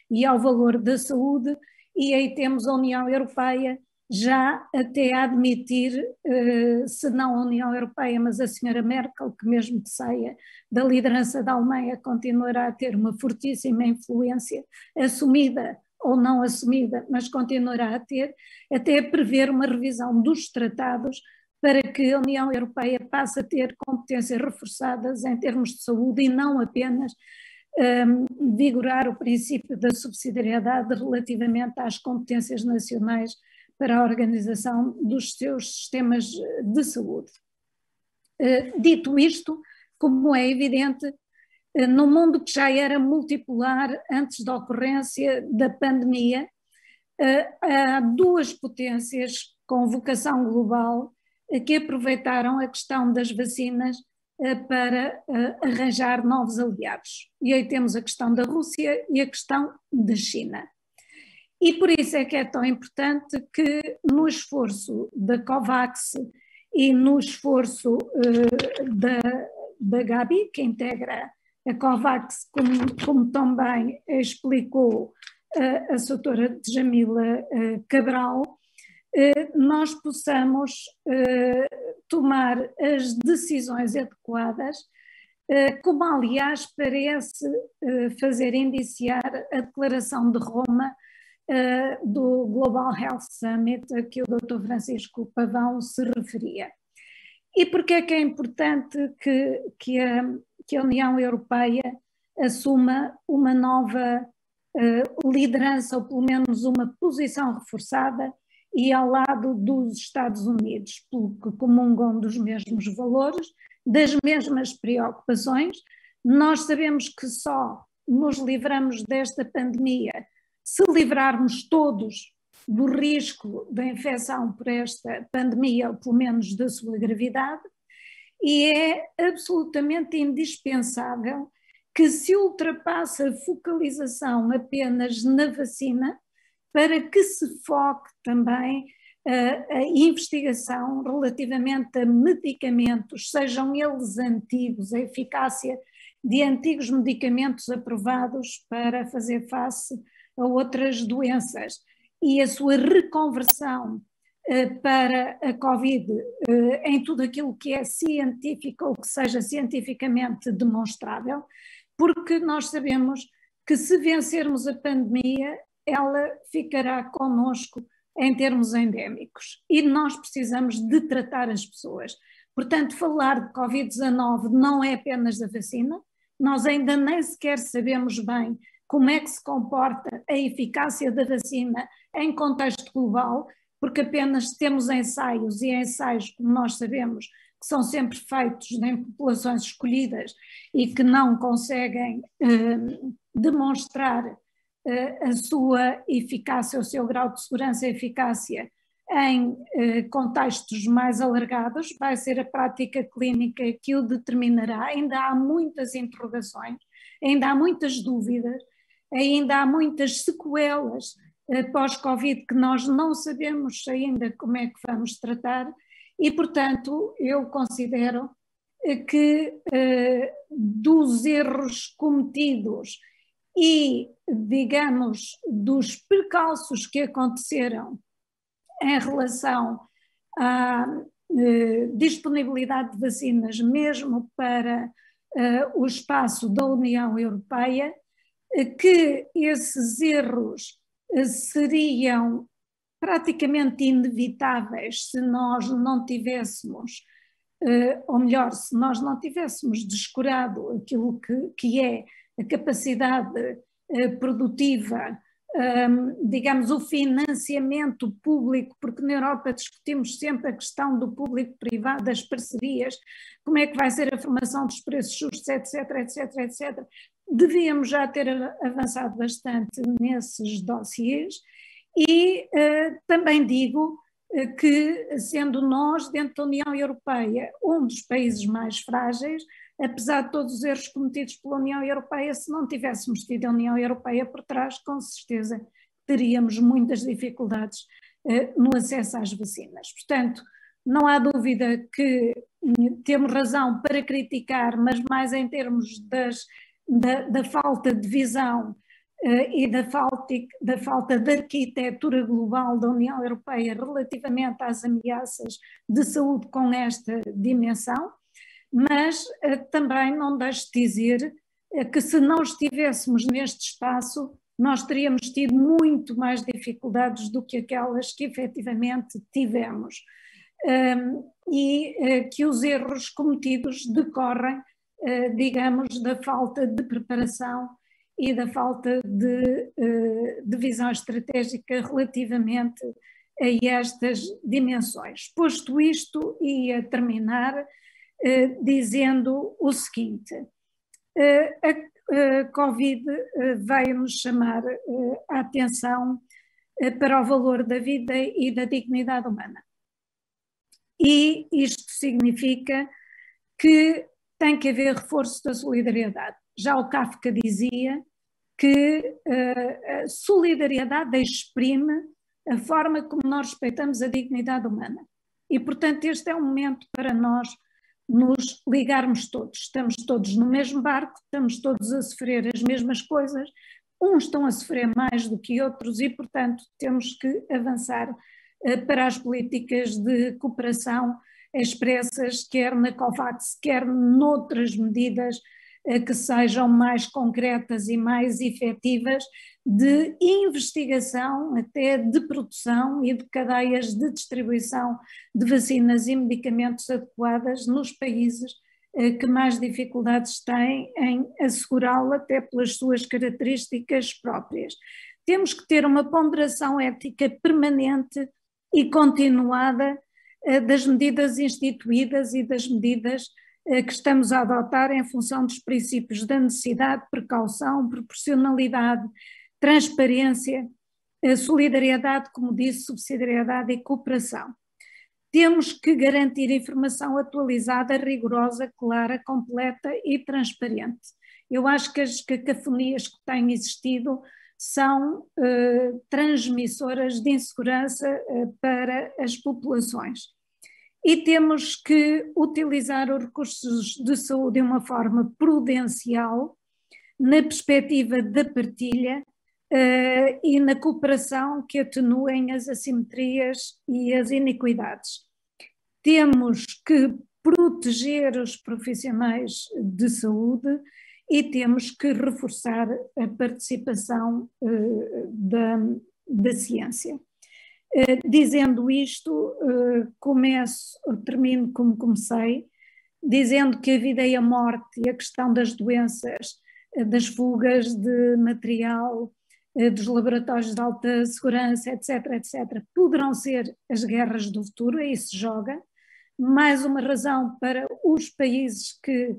e ao valor da saúde, e aí temos a União Europeia já até a admitir, se não a União Europeia, mas a senhora Merkel, que mesmo que saia da liderança da Alemanha, continuará a ter uma fortíssima influência assumida ou não assumida, mas continuará a ter, até a prever uma revisão dos tratados para que a União Europeia passe a ter competências reforçadas em termos de saúde e não apenas vigorar o princípio da subsidiariedade relativamente às competências nacionais para a organização dos seus sistemas de saúde. Dito isto, como é evidente, no mundo que já era multipolar antes da ocorrência da pandemia, há duas potências com vocação global que aproveitaram a questão das vacinas para arranjar novos aliados. E aí temos a questão da Rússia e a questão da China. E por isso é que é tão importante que no esforço da COVAX e no esforço da Gavi, que integra a COVAX, como também explicou a doutora Djamila Cabral, nós possamos tomar as decisões adequadas, como aliás parece fazer indiciar a declaração de Roma do Global Health Summit a que o Dr. Francisco Pavão se referia. E porque é que é importante que a União Europeia assuma uma nova liderança, ou pelo menos uma posição reforçada, e ao lado dos Estados Unidos, porque comungam dos mesmos valores, das mesmas preocupações. Nós sabemos que só nos livramos desta pandemia se livrarmos todos do risco da infecção por esta pandemia, ou pelo menos da sua gravidade, e é absolutamente indispensável que se ultrapasse a focalização apenas na vacina, para que se foque também a investigação relativamente a medicamentos, sejam eles antigos, a eficácia de antigos medicamentos aprovados para fazer face a outras doenças, e a sua reconversão para a Covid em tudo aquilo que é científico ou que seja cientificamente demonstrável, porque nós sabemos que se vencermos a pandemia, ela ficará connosco em termos endémicos e nós precisamos de tratar as pessoas. Portanto, falar de Covid-19 não é apenas da vacina, nós ainda nem sequer sabemos bem como é que se comporta a eficácia da vacina em contexto global, porque apenas temos ensaios, e ensaios, como nós sabemos, que são sempre feitos em populações escolhidas e que não conseguem demonstrar a sua eficácia, o seu grau de segurança e eficácia em contextos mais alargados. Vai ser a prática clínica que o determinará. Ainda há muitas interrogações, ainda há muitas dúvidas, ainda há muitas sequelas pós-Covid que nós não sabemos ainda como é que vamos tratar, e portanto eu considero que dos erros cometidos e, digamos, dos percalços que aconteceram em relação à disponibilidade de vacinas, mesmo para o espaço da União Europeia, que esses erros seriam praticamente inevitáveis se nós não tivéssemos, ou melhor, se nós não tivéssemos descurado aquilo que é a capacidade produtiva, digamos, o financiamento público, porque na Europa discutimos sempre a questão do público-privado, das parcerias, como é que vai ser a formação dos preços justos, etc, etc, etc. Devíamos já ter avançado bastante nesses dossiês, e também digo que, sendo nós, dentro da União Europeia, um dos países mais frágeis, apesar de todos os erros cometidos pela União Europeia, se não tivéssemos tido a União Europeia por trás, com certeza teríamos muitas dificuldades no acesso às vacinas. Portanto, não há dúvida que temos razão para criticar, mas mais em termos da falta de visão e da falta de arquitetura global da União Europeia relativamente às ameaças de saúde com esta dimensão, mas também não deixo de dizer que se não estivéssemos neste espaço, nós teríamos tido muito mais dificuldades do que aquelas que efetivamente tivemos. E que os erros cometidos decorrem, digamos, da falta de preparação e da falta de visão estratégica relativamente a estas dimensões. Posto isto, ia terminar dizendo o seguinte: a Covid veio-nos chamar a atenção para o valor da vida e da dignidade humana. E isto significa que tem que haver reforço da solidariedade. Já o Kafka dizia que a solidariedade exprime a forma como nós respeitamos a dignidade humana. E, portanto, este é um momento para nós nos ligarmos todos. Estamos todos no mesmo barco, estamos todos a sofrer as mesmas coisas, uns estão a sofrer mais do que outros e, portanto, temos que avançar para as políticas de cooperação expressas, quer na COVAX, quer noutras medidas que sejam mais concretas e mais efetivas de investigação, até de produção e de cadeias de distribuição de vacinas e medicamentos adequadas nos países que mais dificuldades têm em assegurá-lo, até pelas suas características próprias. Temos que ter uma ponderação ética permanente e continuada das medidas instituídas e das medidas que estamos a adotar em função dos princípios da necessidade, precaução, proporcionalidade, transparência, solidariedade, como disse, subsidiariedade e cooperação. Temos que garantir informação atualizada, rigorosa, clara, completa e transparente. Eu acho que as cacofonias que têm existido são transmissoras de insegurança para as populações. E temos que utilizar os recursos de saúde de uma forma prudencial, na perspectiva da partilha e na cooperação que atenuem as assimetrias e as iniquidades. Temos que proteger os profissionais de saúde e temos que reforçar a participação da ciência. Dizendo isto, termino como comecei, dizendo que a vida e a morte e a questão das doenças, das fugas de material, dos laboratórios de alta segurança, etc., poderão ser as guerras do futuro, aí se joga. Mais uma razão para os países que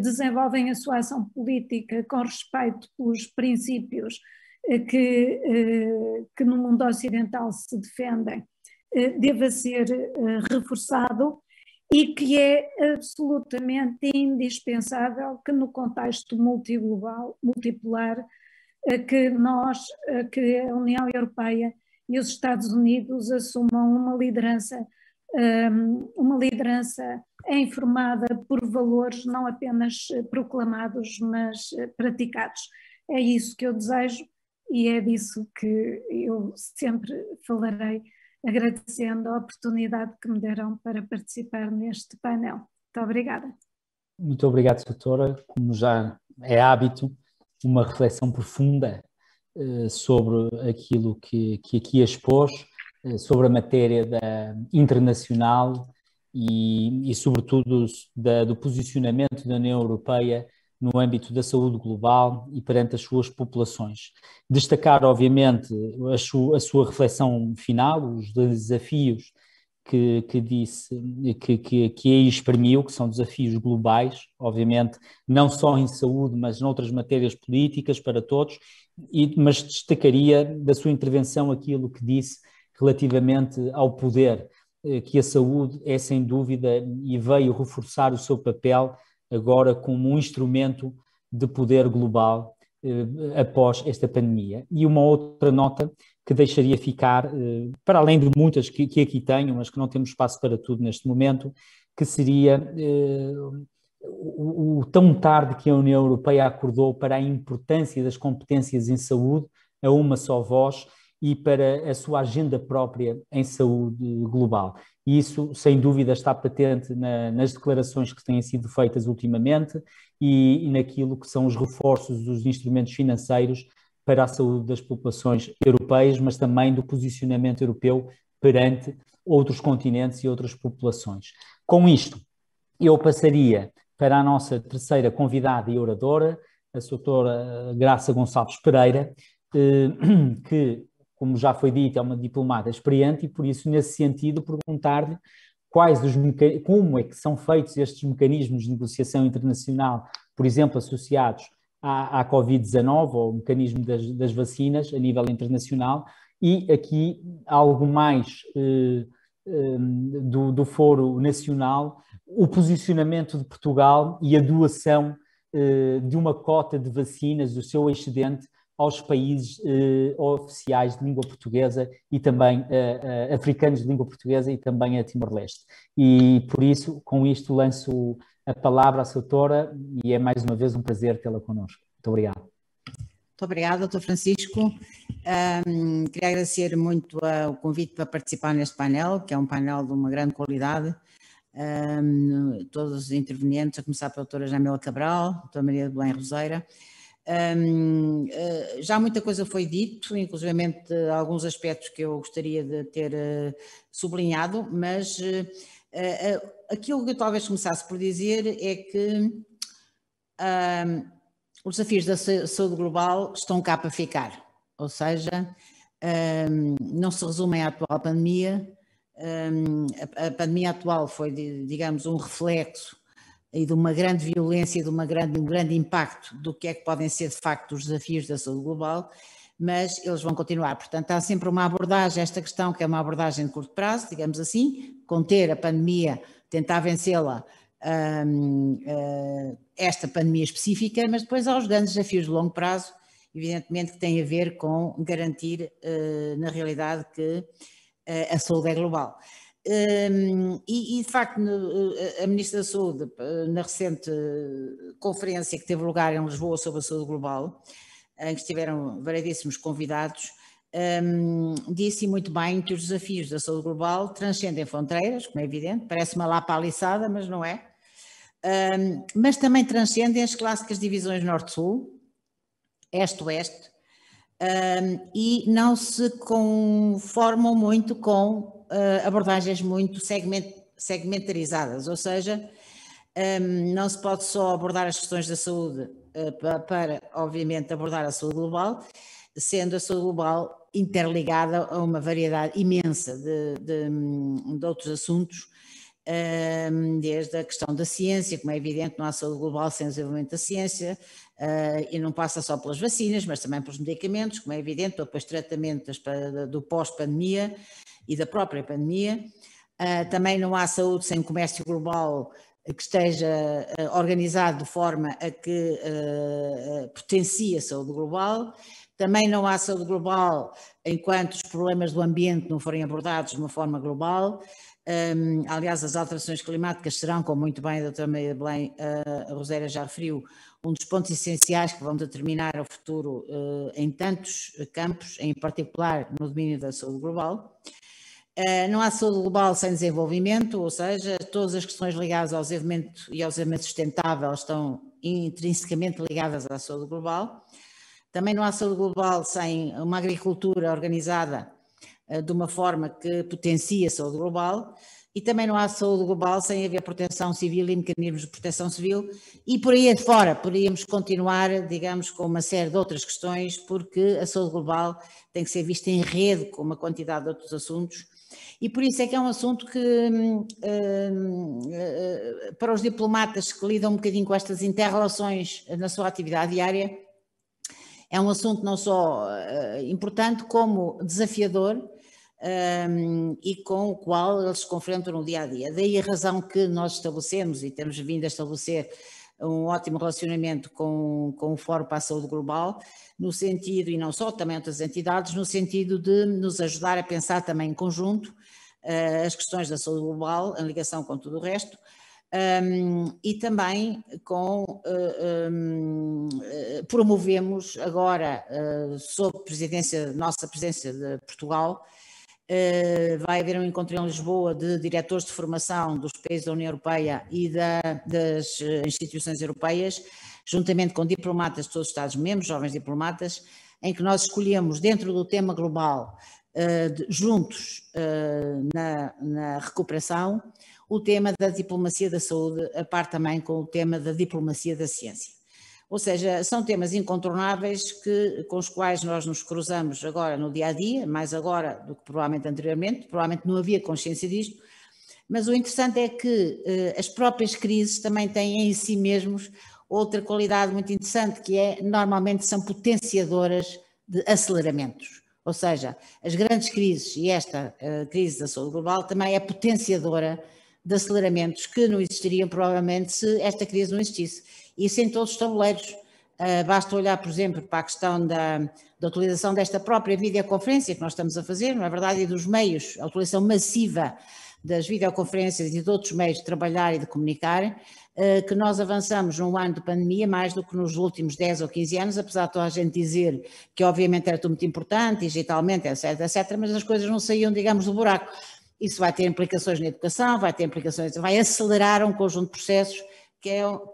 desenvolvem a sua ação política com respeito pelos princípios que no mundo ocidental se defendem, deva ser reforçado e que é absolutamente indispensável que no contexto multipolar, que a União Europeia e os Estados Unidos assumam uma liderança informada por valores não apenas proclamados, mas praticados. É isso que eu desejo e é disso que eu sempre falarei, agradecendo a oportunidade que me deram para participar neste painel. Muito obrigada. Muito obrigado, doutora. Como já é hábito, uma reflexão profunda sobre aquilo que aqui expôs, sobre a matéria internacional e sobretudo, do posicionamento da União Europeia no âmbito da saúde global e perante as suas populações. Destacar, obviamente, a sua reflexão final, os desafios que aí exprimiu, que são desafios globais, obviamente, não só em saúde, mas noutras matérias políticas para todos, mas destacaria da sua intervenção aquilo que disse relativamente ao poder, que a saúde é sem dúvida e veio reforçar o seu papel agora como um instrumento de poder global após esta pandemia. E uma outra nota que deixaria ficar, para além de muitas que aqui tenho, mas que não temos espaço para tudo neste momento, que seria o tão tarde que a União Europeia acordou para a importância das competências em saúde a uma só voz e para a sua agenda própria em saúde global. E isso, sem dúvida, está patente nas declarações que têm sido feitas ultimamente e naquilo que são os reforços dos instrumentos financeiros para a saúde das populações europeias, mas também do posicionamento europeu perante outros continentes e outras populações. Com isto, eu passaria para a nossa terceira convidada e oradora, a doutora Graça Gonçalves Pereira, que, como já foi dito, é uma diplomata experiente e, por isso, nesse sentido, perguntar-lhe como é que são feitos estes mecanismos de negociação internacional, por exemplo, associados à Covid-19, ou o mecanismo das vacinas a nível internacional, e aqui algo mais do Foro Nacional, o posicionamento de Portugal e a doação de uma cota de vacinas, o seu excedente, aos países oficiais de língua portuguesa e também africanos de língua portuguesa e também a Timor-Leste. E por isso, com isto, lanço a palavra à doutora e é mais uma vez um prazer tê-la connosco. Muito obrigado. Muito obrigada, Dr. Francisco. Queria agradecer muito o convite para participar neste painel, que é um painel de uma grande qualidade. Todos os intervenientes, a começar pela doutora Jamila Cabral, a doutora Maria de Belém Roseira. Já muita coisa foi dito, inclusive alguns aspectos que eu gostaria de ter sublinhado, mas aquilo que eu talvez começasse por dizer é que os desafios da saúde global estão cá para ficar, ou seja, não se resumem à atual pandemia. A pandemia atual foi, digamos, um reflexo e de uma grande violência e de um grande impacto do que é que podem ser de facto os desafios da saúde global, mas eles vão continuar. Portanto, há sempre uma abordagem, esta questão que é uma abordagem de curto prazo, digamos assim, conter a pandemia, tentar vencê-la, esta pandemia específica, mas depois há os grandes desafios de longo prazo, evidentemente que têm a ver com garantir, na realidade, que a saúde é global. E de facto a Ministra da Saúde, na recente conferência que teve lugar em Lisboa sobre a saúde global, em que estiveram variedíssimos convidados, disse muito bem que os desafios da saúde global transcendem fronteiras, como é evidente, parece uma lapa aliçada, mas não é, mas também transcendem as clássicas divisões norte-sul, este-oeste, e não se conformam muito com abordagens muito segmentarizadas, ou seja, não se pode só abordar as questões da saúde para, obviamente, abordar a saúde global, sendo a saúde global interligada a uma variedade imensa de outros assuntos, desde a questão da ciência, como é evidente, não há saúde global sem o desenvolvimento da ciência, e não passa só pelas vacinas, mas também pelos medicamentos, como é evidente, depois tratamento do pós-pandemia e da própria pandemia. Também não há saúde sem comércio global que esteja organizado de forma a que potencie a saúde global. Também não há saúde global enquanto os problemas do ambiente não forem abordados de uma forma global. Aliás, as alterações climáticas serão, como muito bem a doutora Maria de Belém Roseira já referiu, um dos pontos essenciais que vão determinar o futuro em tantos campos, em particular no domínio da saúde global. Não há saúde global sem desenvolvimento, ou seja, todas as questões ligadas ao desenvolvimento e ao desenvolvimento sustentável estão intrinsecamente ligadas à saúde global. Também não há saúde global sem uma agricultura organizada de uma forma que potencie a saúde global, e também não há saúde global sem haver proteção civil e mecanismos de proteção civil, e por aí fora poderíamos continuar, digamos, com uma série de outras questões, porque a saúde global tem que ser vista em rede com uma quantidade de outros assuntos, e por isso é que é um assunto que, para os diplomatas que lidam um bocadinho com estas inter-relações na sua atividade diária, é um assunto não só importante como desafiador, e com o qual eles se confrontam no dia a dia. Daí a razão que nós estabelecemos e temos vindo a estabelecer um ótimo relacionamento com o Fórum para a Saúde Global, no sentido, e não só, também outras entidades, no sentido de nos ajudar a pensar também em conjunto as questões da saúde global, em ligação com tudo o resto, e também promovemos agora, sob nossa presidência de Portugal, vai haver um encontro em Lisboa de diretores de formação dos países da União Europeia e das instituições europeias, juntamente com diplomatas de todos os Estados-membros, jovens diplomatas, em que nós escolhemos dentro do tema global, juntos na recuperação, o tema da diplomacia da saúde, a par também com o tema da diplomacia da ciência. Ou seja, são temas incontornáveis com os quais nós nos cruzamos agora no dia-a-dia, mais agora do que provavelmente anteriormente, provavelmente não havia consciência disto, mas o interessante é que as próprias crises também têm em si mesmos outra qualidade muito interessante, que é, normalmente são potenciadoras de aceleramentos. Ou seja, as grandes crises, e esta crise da saúde global também é potenciadora de aceleramentos que não existiriam provavelmente se esta crise não existisse. Isso em todos os tabuleiros. Basta olhar, por exemplo, para a questão da utilização desta própria videoconferência que nós estamos a fazer, não é verdade, e dos meios, a utilização massiva das videoconferências e de outros meios de trabalhar e de comunicar, que nós avançamos num ano de pandemia mais do que nos últimos 10 ou 15 anos, apesar de toda a gente dizer que obviamente era tudo muito importante, digitalmente, etc, etc, mas as coisas não saíam, digamos, do buraco. Isso vai ter implicações na educação, vai ter implicações, vai acelerar um conjunto de processos que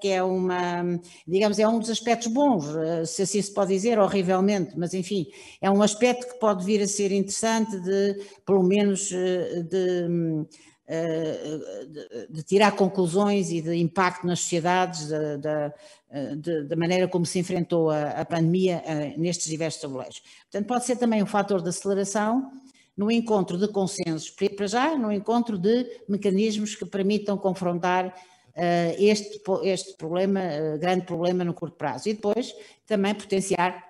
é uma, digamos, é um dos aspectos bons, se assim se pode dizer, horrivelmente, mas enfim, é um aspecto que pode vir a ser interessante de, pelo menos, de tirar conclusões e de impacto nas sociedades, da maneira como se enfrentou a pandemia nestes diversos tabuleiros. Portanto, pode ser também um fator de aceleração no encontro de consensos, para já, no encontro de mecanismos que permitam confrontar este problema, grande problema no curto prazo, e depois também potenciar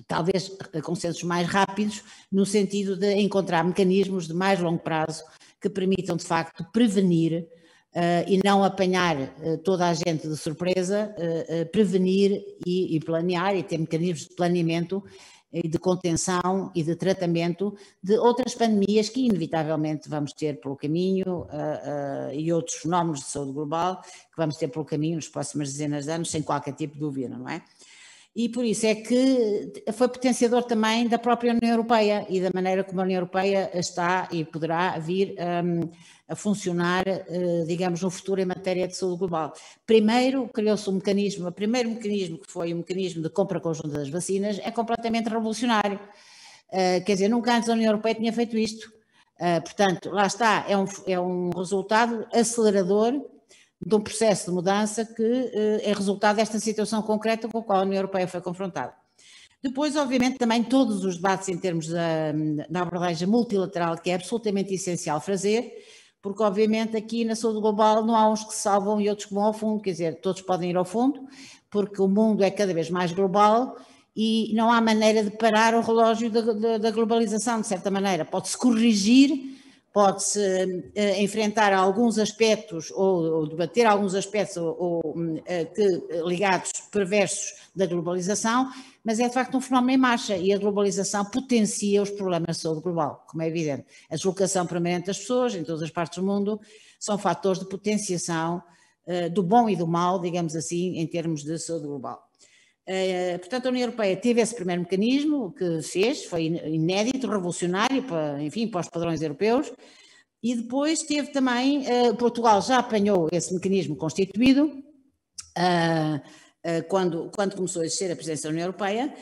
talvez consensos mais rápidos no sentido de encontrar mecanismos de mais longo prazo que permitam de facto prevenir e não apanhar toda a gente de surpresa, prevenir e planear e ter mecanismos de planeamento e de contenção e de tratamento de outras pandemias que inevitavelmente vamos ter pelo caminho e outros fenómenos de saúde global que vamos ter pelo caminho nas próximas dezenas de anos, sem qualquer tipo de dúvida, não é? E por isso é que foi potenciador também da própria União Europeia e da maneira como a União Europeia está e poderá vir a funcionar, digamos, no futuro em matéria de saúde global. Primeiro, criou-se um mecanismo, o primeiro mecanismo que foi o mecanismo de compra conjunta das vacinas é completamente revolucionário. Quer dizer, nunca antes a União Europeia tinha feito isto. Portanto, lá está, é um resultado acelerador de um processo de mudança que é resultado desta situação concreta com a qual a União Europeia foi confrontada. Depois, obviamente, também todos os debates em termos da abordagem multilateral, que é absolutamente essencial fazer, porque obviamente aqui na saúde global não há uns que se salvam e outros que vão ao fundo, quer dizer, todos podem ir ao fundo, porque o mundo é cada vez mais global e não há maneira de parar o relógio da globalização, de certa maneira. Pode-se corrigir, pode-se enfrentar alguns aspectos ou debater alguns aspectos ligados, perversos da globalização, mas é de facto um fenómeno em marcha e a globalização potencia os problemas de saúde global, como é evidente. A deslocação permanente das pessoas em todas as partes do mundo são fatores de potenciação do bom e do mal, digamos assim, em termos de saúde global. Portanto, a União Europeia teve esse primeiro mecanismo que fez, foi inédito, revolucionário, enfim, para os padrões europeus, e depois teve também, Portugal já apanhou esse mecanismo constituído, quando começou a existir a presidência da União Europeia,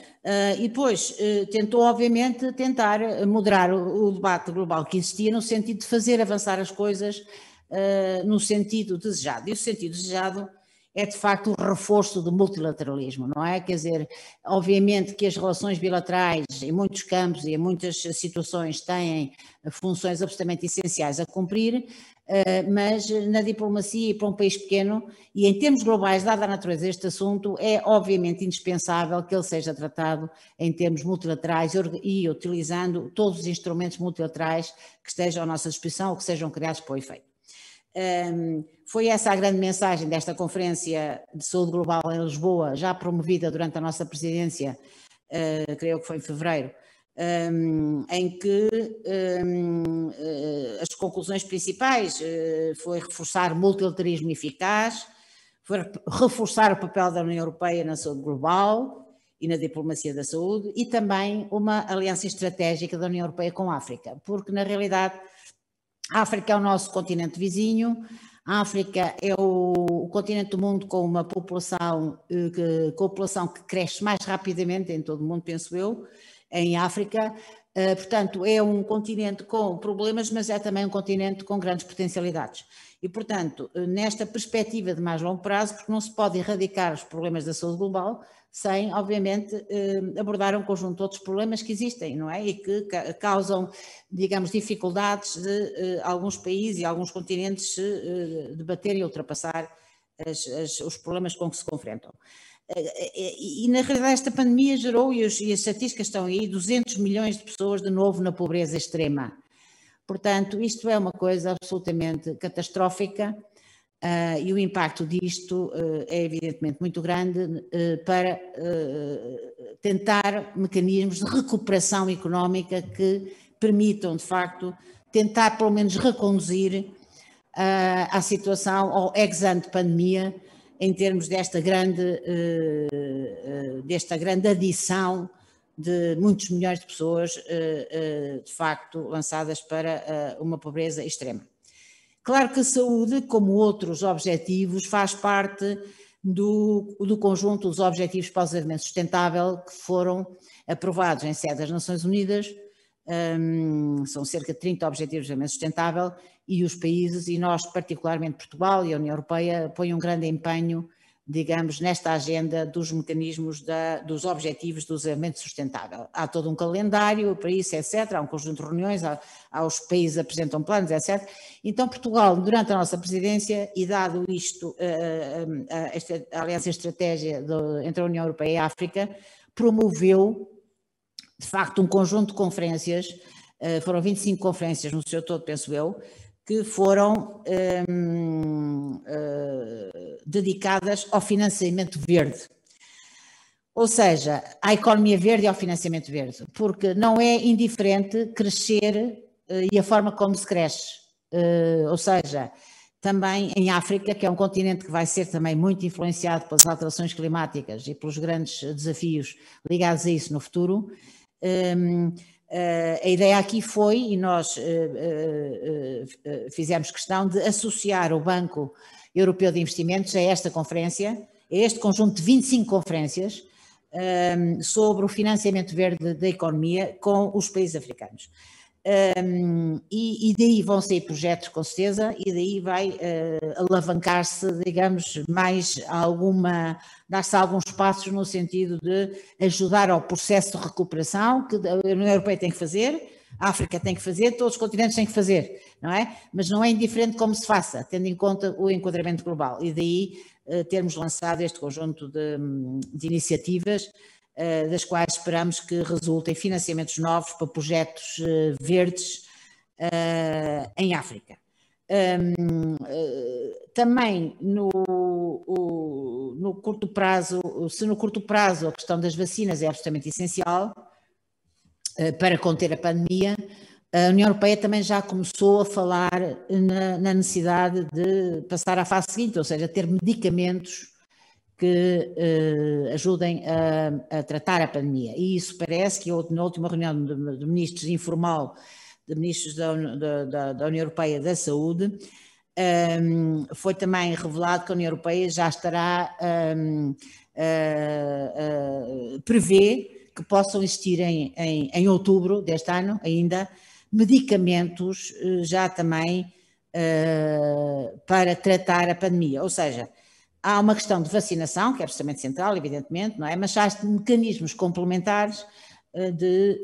e depois tentou, obviamente, moderar o debate global que existia no sentido de fazer avançar as coisas no sentido desejado, e o sentido desejado é de facto o reforço do multilateralismo, não é? Quer dizer, obviamente que as relações bilaterais em muitos campos e em muitas situações têm funções absolutamente essenciais a cumprir, mas na diplomacia e para um país pequeno e em termos globais, dada a natureza deste assunto, é obviamente indispensável que ele seja tratado em termos multilaterais e utilizando todos os instrumentos multilaterais que estejam à nossa disposição ou que sejam criados para o efeito. Foi essa a grande mensagem desta Conferência de Saúde Global em Lisboa, já promovida durante a nossa presidência, creio que foi em fevereiro, em que as conclusões principais foi reforçar o multilateralismo eficaz, foi reforçar o papel da União Europeia na saúde global e na diplomacia da saúde, e também uma aliança estratégica da União Europeia com a África, porque na realidade a África é o nosso continente vizinho, a África é o continente do mundo com uma população que cresce mais rapidamente em todo o mundo, penso eu, em África. Portanto, é um continente com problemas, mas é também um continente com grandes potencialidades. E, portanto, nesta perspectiva de mais longo prazo, porque não se pode erradicar os problemas da saúde global sem, obviamente, abordar um conjunto de outros problemas que existem, não é? E que causam, digamos, dificuldades de alguns países e alguns continentes se debaterem e ultrapassar os problemas com que se confrontam. E na realidade esta pandemia gerou, e as estatísticas estão aí, 200 milhões de pessoas de novo na pobreza extrema. Portanto, isto é uma coisa absolutamente catastrófica e o impacto disto é evidentemente muito grande para tentar mecanismos de recuperação económica que permitam, de facto, tentar pelo menos reconduzir a situação ao ex-ante pandemia, em termos desta grande adição de muitos milhões de pessoas, de facto, lançadas para uma pobreza extrema. Claro que a saúde, como outros objetivos, faz parte do conjunto dos Objetivos para o Desenvolvimento Sustentável que foram aprovados em sede das Nações Unidas. São cerca de 30 Objetivos de Desenvolvimento Sustentável, e os países, e nós particularmente Portugal e a União Europeia, põem um grande empenho, digamos, nesta agenda dos mecanismos dos Objetivos do Desenvolvimento Sustentável. Há todo um calendário para isso, etc. Há um conjunto de reuniões, os países apresentam planos, etc. Então Portugal, durante a nossa presidência, e dado isto, esta aliança estratégica entre a União Europeia e a África, promoveu, de facto, um conjunto de conferências, foram 25 conferências no seu todo, penso eu, que foram dedicadas ao financiamento verde. Ou seja, à economia verde e ao financiamento verde, porque não é indiferente crescer e a forma como se cresce. Ou seja, também em África, que é um continente que vai ser também muito influenciado pelas alterações climáticas e pelos grandes desafios ligados a isso no futuro. A ideia aqui foi, e nós fizemos questão de associar o Banco Europeu de Investimentos a esta conferência, a este conjunto de 25 conferências sobre o financiamento verde da economia com os países africanos. E daí vão sair projetos com certeza, e daí vai alavancar-se, digamos, mais dar-se alguns passos no sentido de ajudar ao processo de recuperação que a União Europeia tem que fazer, a África tem que fazer, todos os continentes têm que fazer, não é? Mas não é indiferente como se faça, tendo em conta o enquadramento global, e daí termos lançado este conjunto de iniciativas, das quais esperamos que resultem financiamentos novos para projetos verdes em África. Também no curto prazo, se no curto prazo a questão das vacinas é absolutamente essencial para conter a pandemia, a União Europeia também já começou a falar na necessidade de passar à fase seguinte, ou seja, ter medicamentos que ajudem a tratar a pandemia. E isso parece que na última reunião de ministros informal, de ministros da União Europeia da Saúde, foi também revelado que a União Europeia já estará prevê que possam existir em outubro deste ano ainda medicamentos já também para tratar a pandemia, ou seja, há uma questão de vacinação, que é absolutamente central, evidentemente, não é? Mas há mecanismos complementares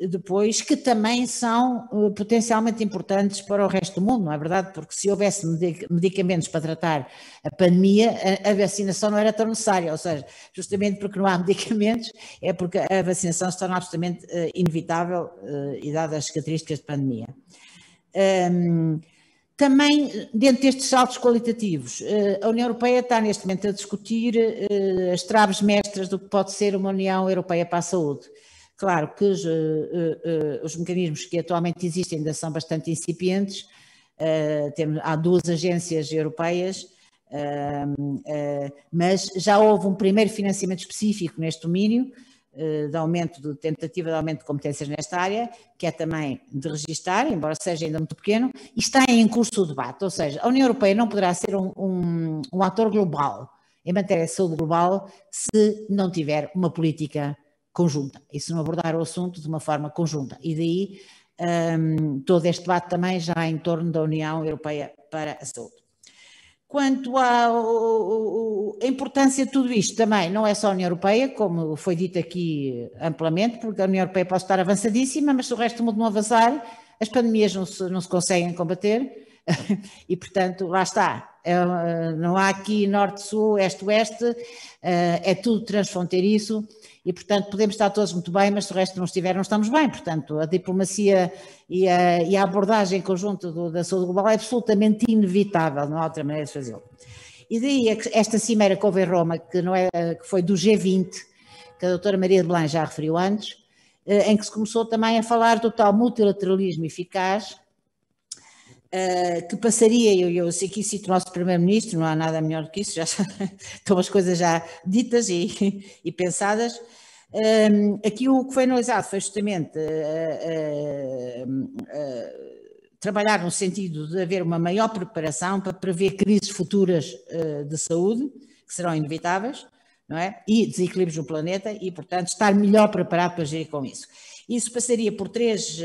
depois que também são potencialmente importantes para o resto do mundo, não é verdade? Porque se houvesse medicamentos para tratar a pandemia, a vacinação não era tão necessária, ou seja, justamente porque não há medicamentos, é porque a vacinação se torna absolutamente inevitável e dadas as características de pandemia. Também, dentro destes saltos qualitativos, a União Europeia está neste momento a discutir as traves mestras do que pode ser uma União Europeia para a saúde. Claro que os mecanismos que atualmente existem ainda são bastante incipientes, há 2 agências europeias, mas já houve um primeiro financiamento específico neste domínio, de tentativa de aumento de competências nesta área, que é também de registar, embora seja ainda muito pequeno, e está em curso o debate, ou seja, a União Europeia não poderá ser um ator global em matéria de saúde global se não tiver uma política conjunta, e se não abordar o assunto de uma forma conjunta, e daí todo este debate também já em torno da União Europeia para a saúde. Quanto à importância de tudo isto, também não é só a União Europeia, como foi dito aqui amplamente, porque a União Europeia pode estar avançadíssima, mas se o resto do mundo não avançar, as pandemias não se conseguem combater e, portanto, lá está. Não há aqui norte-sul, este-oeste, é tudo transfronteiriço e, portanto, podemos estar todos muito bem, mas se o resto não estiver, não estamos bem. Portanto, a diplomacia e a abordagem conjunta da saúde global é absolutamente inevitável, não há outra maneira de fazê-lo. E daí esta cimeira que houve em Roma, que foi do G20, que a doutora Maria de Belém já referiu antes, em que se começou também a falar do tal multilateralismo eficaz, que passaria, eu sei que cito o nosso primeiro-ministro, não há nada melhor do que isso, já estão as coisas já ditas e pensadas. Aqui o que foi analisado foi justamente trabalhar no sentido de haver uma maior preparação para prever crises futuras de saúde, que serão inevitáveis, não é? E desequilíbrios no planeta e, portanto, estar melhor preparado para gerir com isso. Isso passaria por três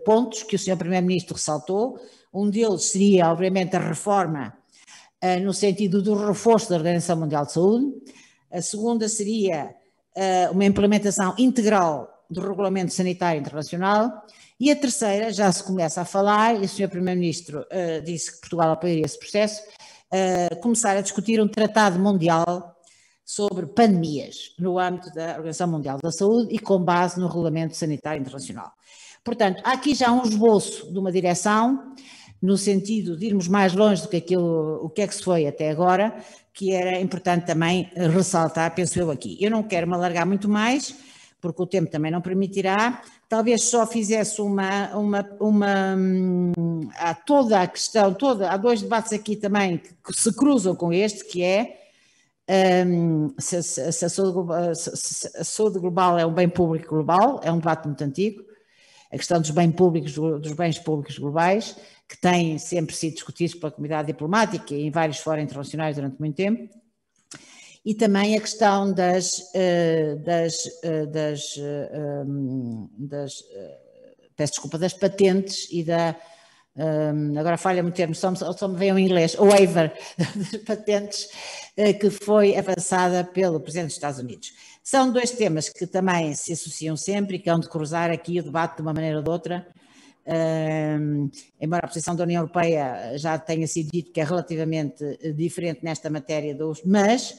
pontos que o Sr. Primeiro-Ministro ressaltou. Um deles seria, obviamente, a reforma no sentido do reforço da Organização Mundial de Saúde. A segunda seria uma implementação integral do Regulamento Sanitário Internacional. E a terceira, já se começa a falar, e o Sr. Primeiro-Ministro disse que Portugal apoiaria esse processo, começar a discutir um tratado mundial sobre pandemias no âmbito da Organização Mundial da Saúde e com base no Regulamento Sanitário Internacional. Portanto, há aqui já um esboço de uma direção no sentido de irmos mais longe do que o que é que se foi até agora, que era importante também ressaltar, penso eu aqui. Eu não quero me alargar muito mais, porque o tempo também não permitirá, talvez só fizesse há toda a questão, há 2 debates aqui também que se cruzam com este, que é se a saúde global é um bem público global, é um debate muito antigo, a questão dos bens públicos globais, que têm sempre sido discutidos pela comunidade diplomática e em vários fóruns internacionais durante muito tempo, e também a questão das patentes e agora falha-me o termo, só me veio em inglês, o waiver das patentes que foi avançada pelo Presidente dos Estados Unidos. São 2 temas que também se associam sempre e que hão de cruzar aqui o debate de uma maneira ou de outra, embora a posição da União Europeia já tenha sido dito que é relativamente diferente nesta matéria, mas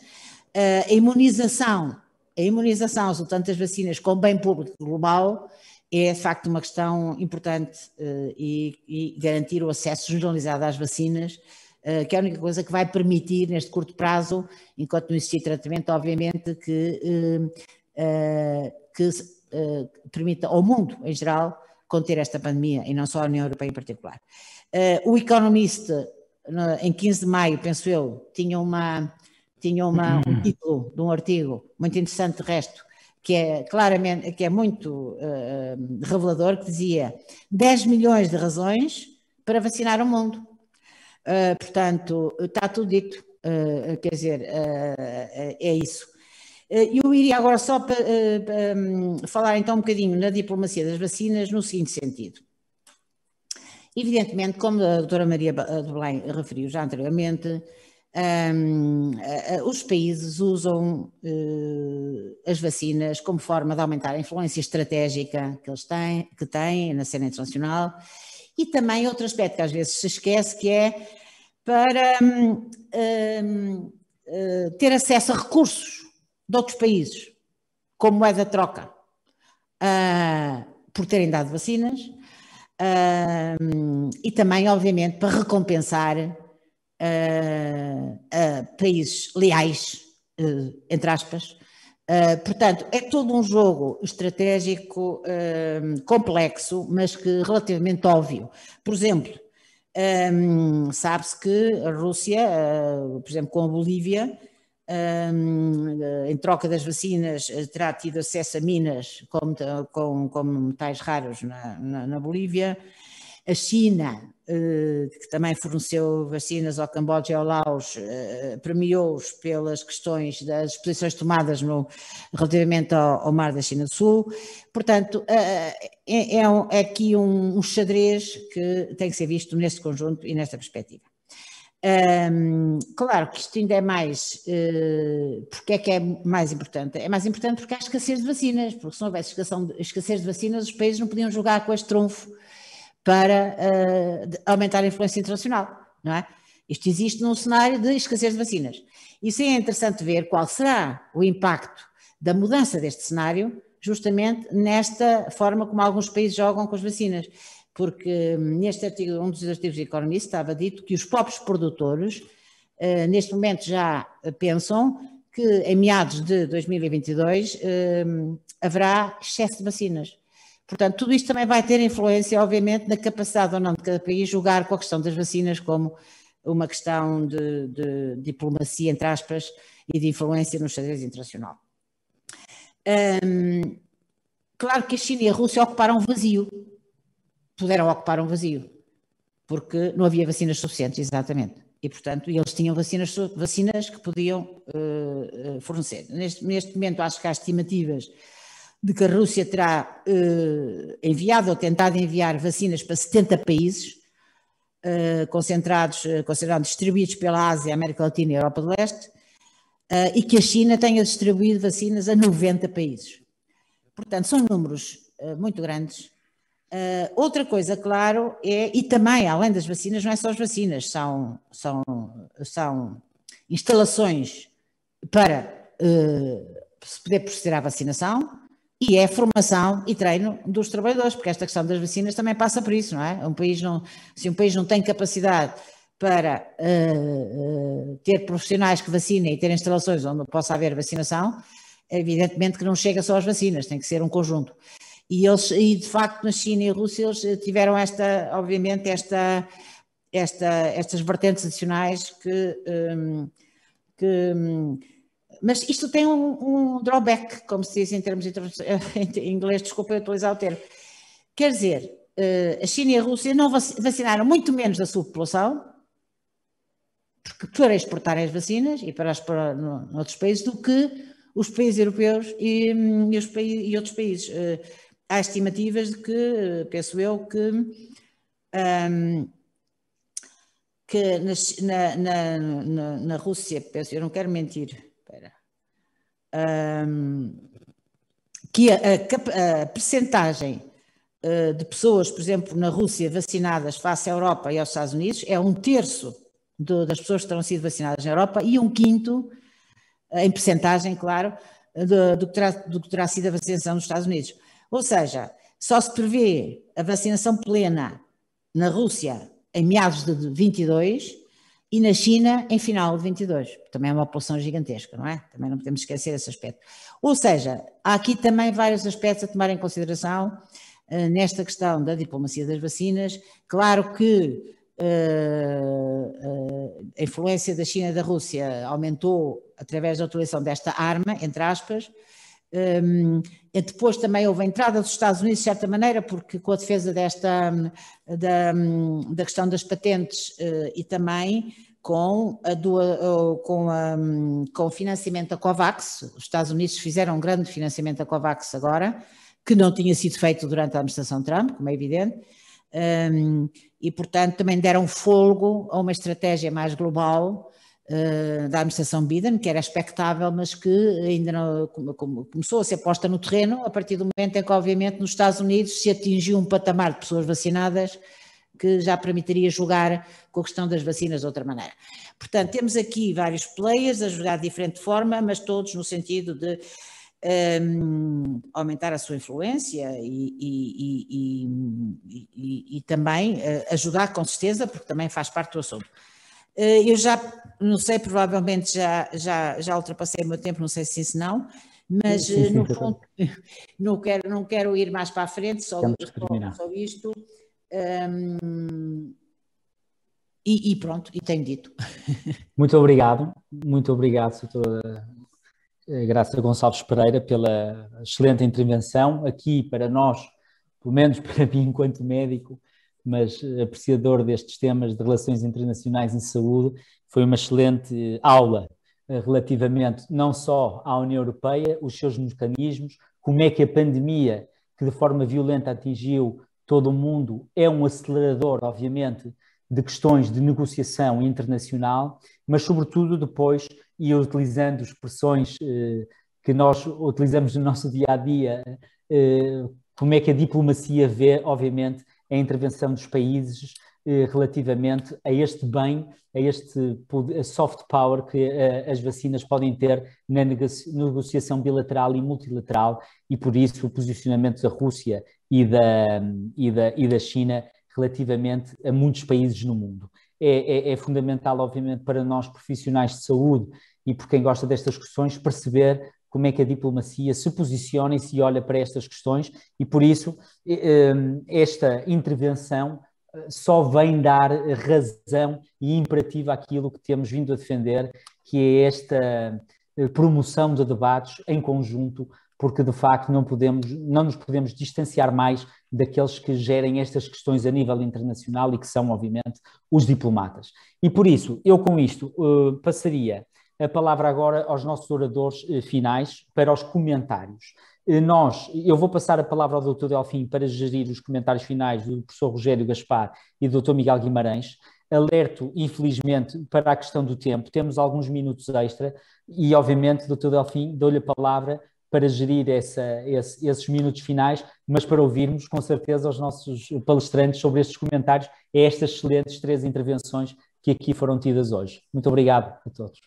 a imunização resultante das vacinas com bem público global é de facto uma questão importante e garantir o acesso generalizado às vacinas, que é a única coisa que vai permitir neste curto prazo, enquanto não existir tratamento, obviamente, que permita ao mundo em geral conter esta pandemia e não só a União Europeia em particular. O Economist, em 15 de maio, penso eu, tinha um título de um artigo muito interessante de resto, que é muito revelador, que dizia 10 milhões de razões para vacinar o mundo. Portanto, está tudo dito, quer dizer, é isso. Eu iria agora só para falar então um bocadinho na diplomacia das vacinas no seguinte sentido. Evidentemente, como a doutora Maria de Belém referiu já anteriormente, os países usam as vacinas como forma de aumentar a influência estratégica que têm na cena internacional e também outro aspecto que às vezes se esquece, que é para ter acesso a recursos de outros países como moeda de troca por terem dado vacinas, e também, obviamente, para recompensar países leais, entre aspas. Portanto, é todo um jogo estratégico complexo, mas que relativamente óbvio. Por exemplo, sabe-se que a Rússia, por exemplo, com a Bolívia, em troca das vacinas, terá tido acesso a minas com metais raros na Bolívia. A China, que também forneceu vacinas ao Camboja e ao Laos, premiou-os pelas questões das posições tomadas relativamente ao Mar da China do Sul. Portanto, é aqui um xadrez que tem que ser visto neste conjunto e nesta perspectiva. Claro que isto ainda é mais, porque é que é mais importante? É mais importante porque há escassez de vacinas, porque se não houvesse escassez de vacinas, os países não podiam jogar com este trunfo para aumentar a influência internacional, não é? Isto existe num cenário de escassez de vacinas. Isso é interessante ver qual será o impacto da mudança deste cenário, justamente nesta forma como alguns países jogam com as vacinas. Porque neste artigo, um dos artigos do Economist, estava dito que os próprios produtores, neste momento já pensam que em meados de 2022 haverá excesso de vacinas. Portanto, tudo isto também vai ter influência, obviamente, na capacidade ou não de cada país jogar com a questão das vacinas como uma questão de diplomacia, entre aspas, e de influência no xadrez internacional. Claro que a China e a Rússia ocuparam um vazio. Puderam ocupar um vazio, porque não havia vacinas suficientes, exatamente. E, portanto, eles tinham vacinas que podiam fornecer. Neste momento, acho que há estimativas de que a Rússia terá enviado ou tentado enviar vacinas para 70 países, concentrados, distribuídos pela Ásia, América Latina e Europa do Leste, e que a China tenha distribuído vacinas a 90 países. Portanto, são números muito grandes. Outra coisa, claro, e também, além das vacinas, não é só as vacinas, são instalações para se poder proceder à vacinação e é formação e treino dos trabalhadores, porque esta questão das vacinas também passa por isso, não é? Se um país não tem capacidade para ter profissionais que vacinem e ter instalações onde possa haver vacinação, evidentemente que não chega só às vacinas, tem que ser um conjunto. E de facto na China e na Rússia eles tiveram obviamente estas vertentes adicionais mas isto tem um drawback, como se diz em termos em inglês, desculpa eu utilizar o termo. Quer dizer, a China e a Rússia não vacinaram muito menos da sua população para exportarem as vacinas e para explorar noutros países do que os países europeus e outros países. Há estimativas de que, penso eu, que na Rússia, penso, eu não quero mentir, que a percentagem de pessoas, por exemplo, na Rússia vacinadas face à Europa e aos Estados Unidos é 1/3 das pessoas que terão sido vacinadas na Europa e 1/5, em percentagem, claro, do que terá sido a vacinação nos Estados Unidos. Ou seja, só se prevê a vacinação plena na Rússia em meados de 22 e na China em final de 22. Também é uma população gigantesca, não é? Também não podemos esquecer esse aspecto. Ou seja, há aqui também vários aspectos a tomar em consideração nesta questão da diplomacia das vacinas. Claro que a influência da China e da Rússia aumentou através da utilização desta arma, entre aspas. Depois também houve a entrada dos Estados Unidos de certa maneira, porque com a defesa da questão das patentes e também com o financiamento da COVAX. Os Estados Unidos fizeram um grande financiamento da COVAX agora, que não tinha sido feito durante a administração Trump, como é evidente, e portanto também deram fôlego a uma estratégia mais global da administração Biden, que era expectável, mas que ainda não começou a ser posta no terreno a partir do momento em que, obviamente, nos Estados Unidos se atingiu um patamar de pessoas vacinadas que já permitiria jogar com a questão das vacinas de outra maneira. Portanto, temos aqui vários players a jogar de diferente forma, mas todos no sentido de aumentar a sua influência e também ajudar com certeza, porque também faz parte do assunto. Eu já, não sei, provavelmente já ultrapassei o meu tempo, não sei se sim, se não, mas no fundo não quero ir mais para a frente, só isto. E pronto, e tenho dito. Muito obrigado, doutora Graça Gonçalves Pereira, pela excelente intervenção. Aqui para nós, pelo menos para mim enquanto médico, mas apreciador destes temas de relações internacionais em saúde, foi uma excelente aula relativamente não só à União Europeia, os seus mecanismos, como é que a pandemia, que de forma violenta atingiu todo o mundo, é um acelerador, obviamente, de questões de negociação internacional, mas sobretudo depois, e utilizando expressões que nós utilizamos no nosso dia-a-dia, como é que a diplomacia vê, obviamente, a intervenção dos países relativamente a este bem, a este soft power que as vacinas podem ter na negociação bilateral e multilateral, e por isso o posicionamento da Rússia e da China relativamente a muitos países no mundo. É fundamental, obviamente, para nós profissionais de saúde e por quem gosta destas questões, perceber como é que a diplomacia se posiciona e se olha para estas questões, e por isso esta intervenção só vem dar razão e imperativo àquilo que temos vindo a defender, que é esta promoção de debates em conjunto, porque de facto não nos podemos distanciar mais daqueles que gerem estas questões a nível internacional e que são, obviamente, os diplomatas. E por isso, eu com isto passaria a palavra agora aos nossos oradores finais para os comentários. Eu vou passar a palavra ao Dr. Delfim para gerir os comentários finais do professor Rogério Gaspar e do Dr. Miguel Guimarães. Alerto, infelizmente, para a questão do tempo. Temos alguns minutos extra e, obviamente, Dr. Delfim, dou-lhe a palavra para gerir esses minutos finais, mas para ouvirmos, com certeza, os nossos palestrantes sobre estes comentários e estas excelentes 3 intervenções que aqui foram tidas hoje. Muito obrigado a todos.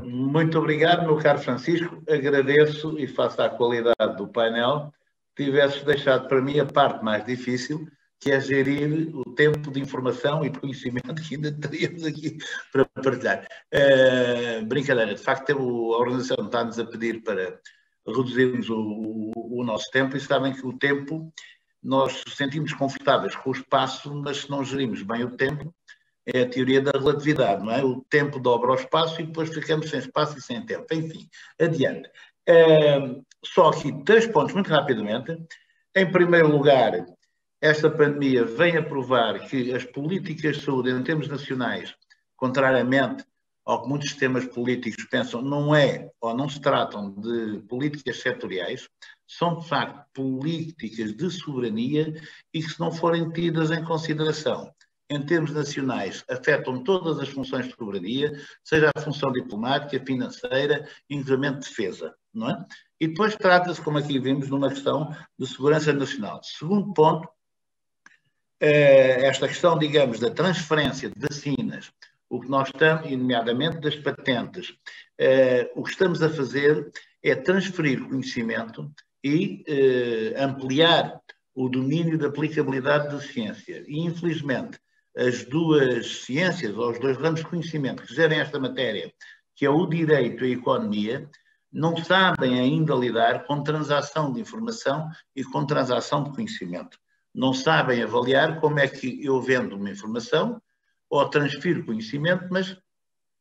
Muito obrigado, meu caro Francisco. Agradeço e face à qualidade do painel, tivesses deixado para mim a parte mais difícil, que é gerir o tempo de informação e de conhecimento que ainda teríamos aqui para partilhar. Brincadeira, de facto, a organização está-nos a pedir para reduzirmos o nosso tempo, e sabem que o tempo, nós sentimos confortáveis com o espaço, mas se não gerimos bem o tempo, é a teoria da relatividade, não é? O tempo dobra o espaço e depois ficamos sem espaço e sem tempo. Enfim, adiante. Só aqui 3 pontos, muito rapidamente. Em primeiro lugar, esta pandemia vem a provar que as políticas de saúde em termos nacionais, contrariamente ao que muitos sistemas políticos pensam, não é ou não se tratam de políticas setoriais, são de facto políticas de soberania e que, se não forem tidas em consideração em termos nacionais, afetam todas as funções de soberania, seja a função diplomática, financeira, incremento de defesa, não é? E depois trata-se, como aqui vimos, de uma questão de segurança nacional. Segundo ponto, esta questão, digamos, da transferência de vacinas, o que nós estamos, e nomeadamente das patentes, o que estamos a fazer é transferir conhecimento e ampliar o domínio da aplicabilidade da ciência. E, infelizmente, as duas ciências, ou os 2 ramos de conhecimento que gerem esta matéria, que é o direito e a economia, não sabem ainda lidar com transação de informação e com transação de conhecimento. Não sabem avaliar como é que eu vendo uma informação ou transfiro conhecimento, mas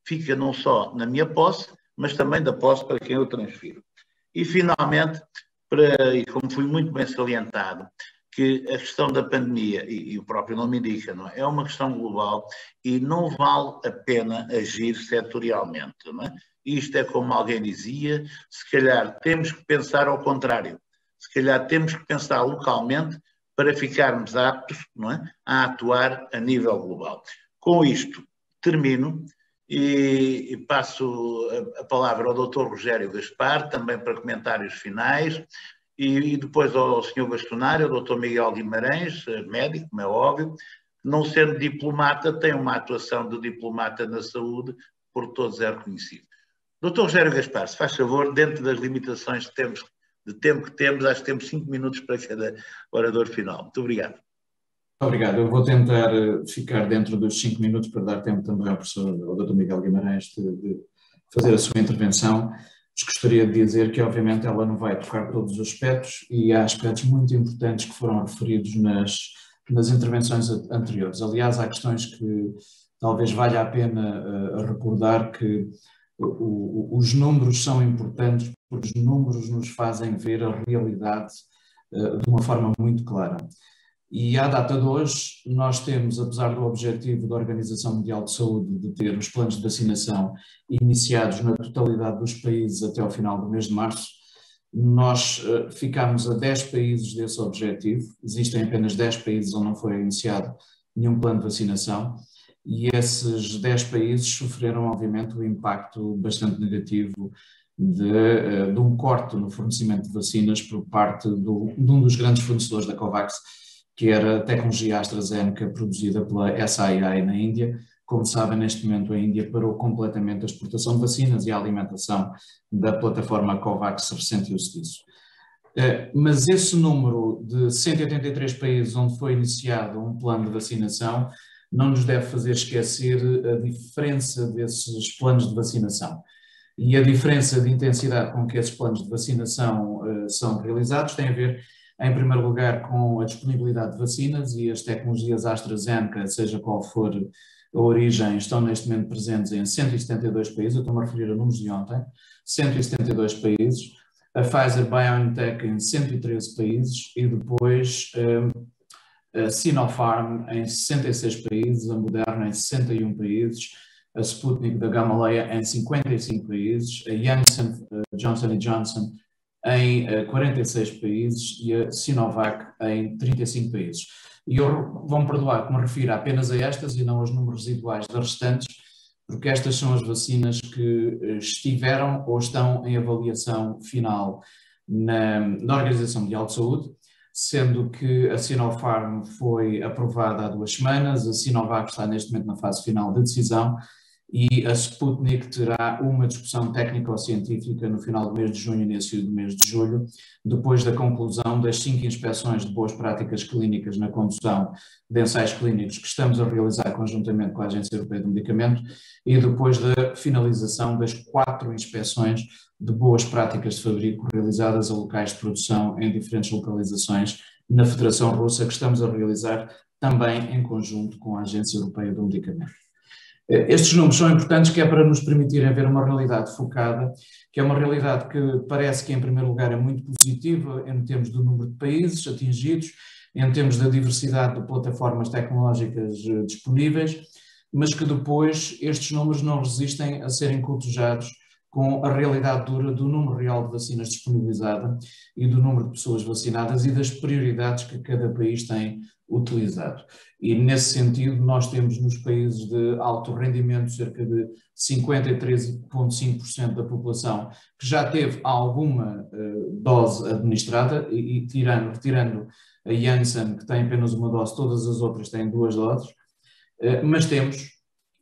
fica não só na minha posse, mas também da posse para quem eu transfiro. E, finalmente, e como foi muito bem salientado, que a questão da pandemia, e o próprio nome indica, não é? É uma questão global e não vale a pena agir setorialmente. Não é? Isto é como alguém dizia, se calhar temos que pensar ao contrário. Se calhar temos que pensar localmente para ficarmos aptos, não é, a atuar a nível global. Com isto, termino e passo a palavra ao Dr. Rogério Gaspar, também para comentários finais, e depois ao Sr. Bastonário, ao Dr. Miguel Guimarães, médico, como é óbvio, não sendo diplomata, tem uma atuação de diplomata na saúde, por todos é reconhecido. Dr. Rogério Gaspar, se faz favor, dentro das limitações de tempo que temos, acho que temos 5 minutos para cada orador final. Muito obrigado. Obrigado. Eu vou tentar ficar dentro dos 5 minutos para dar tempo também ao professor, ao Dr. Miguel Guimarães, de fazer a sua intervenção. Mas gostaria de dizer que, obviamente, ela não vai tocar todos os aspectos e há aspectos muito importantes que foram referidos nas intervenções anteriores. Aliás, há questões que talvez valha a pena recordar que os números são importantes porque os números nos fazem ver a realidade de uma forma muito clara. E à data de hoje, nós temos, apesar do objetivo da Organização Mundial de Saúde de ter os planos de vacinação iniciados na totalidade dos países até ao final do mês de março, nós ficámos a 10 países desse objetivo. Existem apenas 10 países onde não foi iniciado nenhum plano de vacinação e esses 10 países sofreram, obviamente, o impacto bastante negativo de um corte no fornecimento de vacinas por parte de um dos grandes fornecedores da COVAX, que era a tecnologia AstraZeneca produzida pela SII na Índia. Como sabem, neste momento a Índia parou completamente a exportação de vacinas e a alimentação da plataforma COVAX ressentiu-se disso. Mas esse número de 183 países onde foi iniciado um plano de vacinação não nos deve fazer esquecer a diferença desses planos de vacinação. E a diferença de intensidade com que esses planos de vacinação são realizados tem a ver, em primeiro lugar, com a disponibilidade de vacinas e as tecnologias AstraZeneca, seja qual for a origem, estão neste momento presentes em 172 países, eu estou-me a referir a números de ontem, 172 países, a Pfizer-BioNTech em 113 países e depois a Sinopharm em 66 países, a Moderna em 61 países, a Sputnik da Gamaleya em 55 países, a Janssen, Johnson & Johnson em 46 países e a Sinovac em 35 países. E vão-me perdoar que me refiro apenas a estas e não aos números residuais das restantes, porque estas são as vacinas que estiveram ou estão em avaliação final na Organização Mundial de Saúde, sendo que a Sinopharm foi aprovada há 2 semanas, a Sinovac está neste momento na fase final de decisão e a Sputnik terá uma discussão técnico-científica no final do mês de junho e início do mês de julho, depois da conclusão das 5 inspeções de boas práticas clínicas na condução de ensaios clínicos que estamos a realizar conjuntamente com a Agência Europeia do Medicamento e depois da finalização das 4 inspeções de boas práticas de fabrico realizadas a locais de produção em diferentes localizações na Federação Russa, que estamos a realizar também em conjunto com a Agência Europeia do Medicamento. Estes números são importantes, que é para nos permitirem ver uma realidade focada, que é uma realidade que parece que, em primeiro lugar, é muito positiva em termos do número de países atingidos, em termos da diversidade de plataformas tecnológicas disponíveis, mas que depois estes números não resistem a serem cotejados com a realidade dura do número real de vacinas disponibilizada e do número de pessoas vacinadas e das prioridades que cada país tem utilizado. E nesse sentido nós temos nos países de alto rendimento cerca de 53,5% da população que já teve alguma dose administrada e retirando a Janssen, que tem apenas uma dose, todas as outras têm 2 doses, mas temos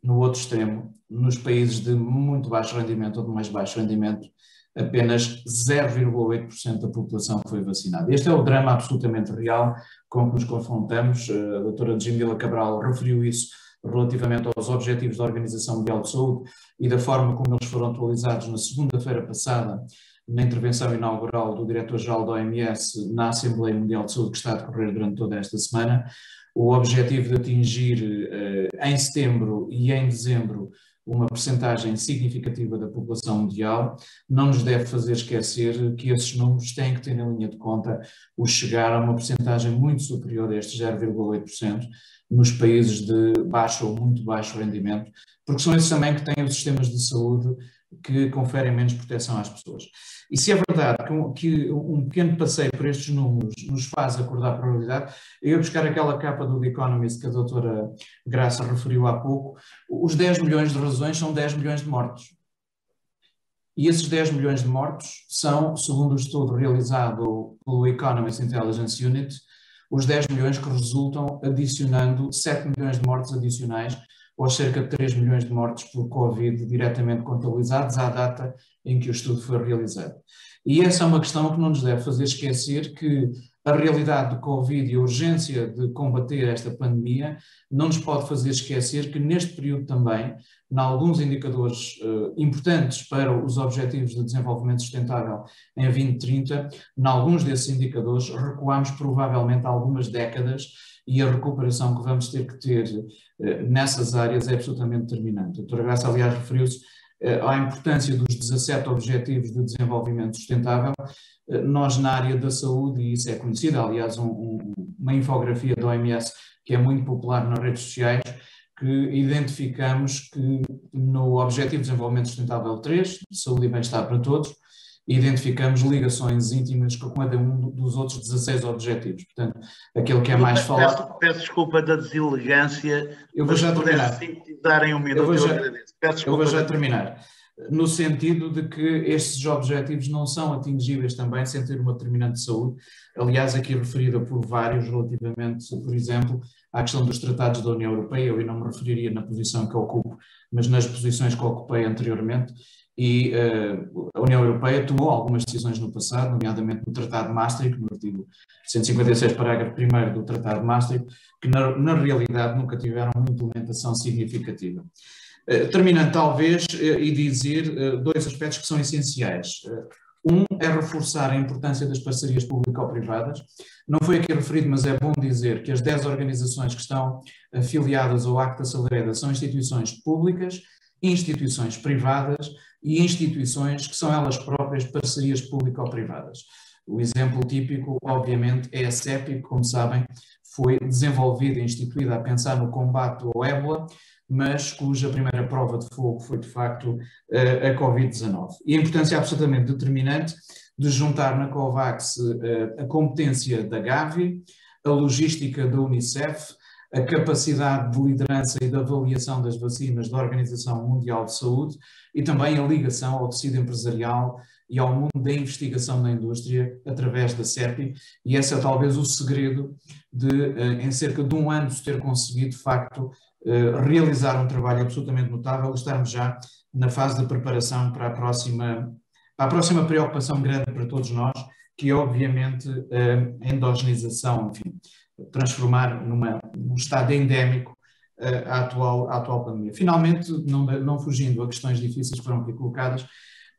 no outro extremo, nos países de muito baixo rendimento ou de mais baixo rendimento, apenas 0,8% da população foi vacinada. Este é o drama absolutamente real com que nos confrontamos. A doutora Djamila Cabral referiu isso relativamente aos objetivos da Organização Mundial de Saúde e da forma como eles foram atualizados na segunda-feira passada, na intervenção inaugural do diretor-geral da OMS na Assembleia Mundial de Saúde, que está a decorrer durante toda esta semana. O objetivo de atingir em setembro e em dezembro uma percentagem significativa da população mundial não nos deve fazer esquecer que esses números têm que ter em linha de conta o chegar a uma percentagem muito superior a estes 0,8% nos países de baixo ou muito baixo rendimento, porque são esses também que têm os sistemas de saúde que conferem menos proteção às pessoas. E se é verdade que um pequeno passeio por estes números nos faz acordar para a realidade, eu ia buscar aquela capa do The Economist que a doutora Graça referiu há pouco, os 10 milhões de razões são 10 milhões de mortos. E esses 10 milhões de mortos são, segundo o estudo realizado pelo Economist Intelligence Unit, os 10 milhões que resultam adicionando 7 milhões de mortes adicionais aos cerca de 3 milhões de mortes por Covid diretamente contabilizados à data em que o estudo foi realizado. E essa é uma questão que não nos deve fazer esquecer que a realidade do Covid e a urgência de combater esta pandemia não nos pode fazer esquecer que neste período também, em alguns indicadores importantes para os Objetivos de Desenvolvimento Sustentável em 2030, em alguns desses indicadores recuamos provavelmente algumas décadas e a recuperação que vamos ter que ter nessas áreas é absolutamente determinante. A doutora Graça, aliás, referiu-se à importância dos 17 Objetivos de Desenvolvimento Sustentável. Nós, na área da saúde, e isso é conhecido, aliás, uma infografia da OMS que é muito popular nas redes sociais, que identificamos que no Objetivo de Desenvolvimento Sustentável 3, de saúde e bem-estar para todos, identificamos ligações íntimas com cada um dos outros 16 objetivos. Portanto, aquele que é mais falado... Peço desculpa da deselegância, eu vou já terminar. Sintetizar em um minuto, eu agradeço. Eu vou já terminar. No sentido de que estes objetivos não são atingíveis também sem ter uma determinante saúde, aliás aqui referida por vários relativamente, por exemplo, à questão dos tratados da União Europeia. Eu não me referiria na posição que ocupo, mas nas posições que ocupei anteriormente, e a União Europeia tomou algumas decisões no passado, nomeadamente no Tratado de Maastricht, no artigo 156, parágrafo 1º do Tratado de Maastricht, que na realidade nunca tiveram uma implementação significativa. Terminando talvez e dizer dois aspectos que são essenciais. Um é reforçar a importância das parcerias público-privadas. Não foi aqui referido, mas é bom dizer que as 10 organizações que estão afiliadas ao Acta Salareda são instituições públicas, instituições privadas e instituições que são elas próprias parcerias público-privadas. O exemplo típico, obviamente, é a CEPI, que, como sabem, foi desenvolvida e instituída a pensar no combate ao ébola, mas cuja primeira prova de fogo foi, de facto, a Covid-19. E a importância absolutamente determinante de juntar na COVAX a competência da Gavi, a logística da Unicef, a capacidade de liderança e de avaliação das vacinas da Organização Mundial de Saúde e também a ligação ao tecido empresarial e ao mundo da investigação na indústria através da CEPI, e esse é talvez o segredo de, em cerca de um ano, se ter conseguido, de facto, realizar um trabalho absolutamente notável. Estarmos já na fase de preparação para a próxima preocupação grande para todos nós, que é obviamente a endogenização, enfim, transformar num estado endémico a atual pandemia. Finalmente, não fugindo a questões difíceis que foram aqui colocadas,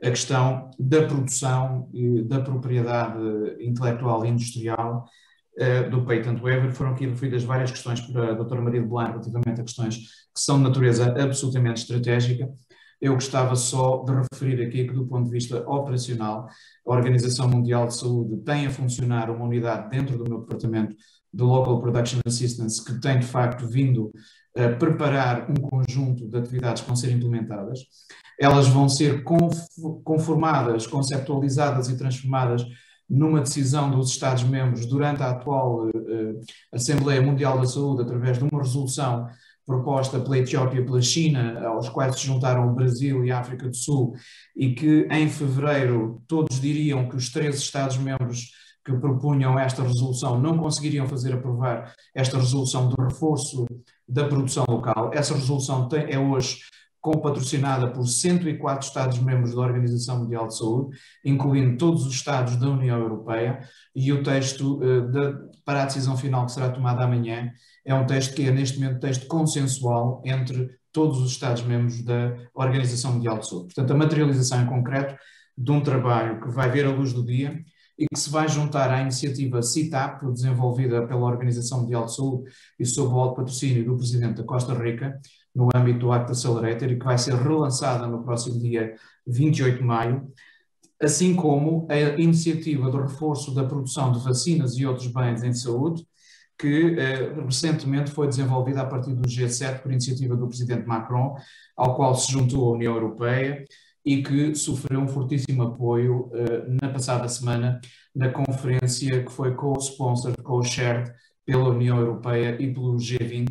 a questão da produção e da propriedade intelectual e industrial do patent waiver. Foram aqui referidas várias questões por a doutora Maria de Belém relativamente a questões que são de natureza absolutamente estratégica. Eu gostava só de referir aqui que, do ponto de vista operacional, a Organização Mundial de Saúde tem a funcionar uma unidade dentro do meu departamento de Local Production Assistance, que tem de facto vindo a preparar um conjunto de atividades que vão ser implementadas. Elas vão ser conformadas, conceptualizadas e transformadas numa decisão dos Estados-membros durante a atual Assembleia Mundial da Saúde, através de uma resolução proposta pela Etiópia e pela China, aos quais se juntaram o Brasil e a África do Sul, e que em fevereiro todos diriam que os 13 Estados-membros que propunham esta resolução não conseguiriam fazer aprovar esta resolução do reforço da produção local. Essa resolução é hoje patrocinada por 104 Estados-membros da Organização Mundial de Saúde, incluindo todos os Estados da União Europeia, e o texto para a decisão final que será tomada amanhã é um texto que é neste momento texto consensual entre todos os Estados-membros da Organização Mundial de Saúde. Portanto, a materialização em concreto de um trabalho que vai ver a luz do dia e que se vai juntar à iniciativa CITAP, desenvolvida pela Organização Mundial de Saúde e sob o alto patrocínio do Presidente da Costa Rica, no âmbito do Acta Accelerator, e que vai ser relançada no próximo dia 28 de maio, assim como a iniciativa de reforço da produção de vacinas e outros bens em saúde, que recentemente foi desenvolvida a partir do G7 por iniciativa do Presidente Macron, ao qual se juntou a União Europeia e que sofreu um fortíssimo apoio na passada semana na conferência que foi co-sponsored, co-shared pela União Europeia e pelo G20,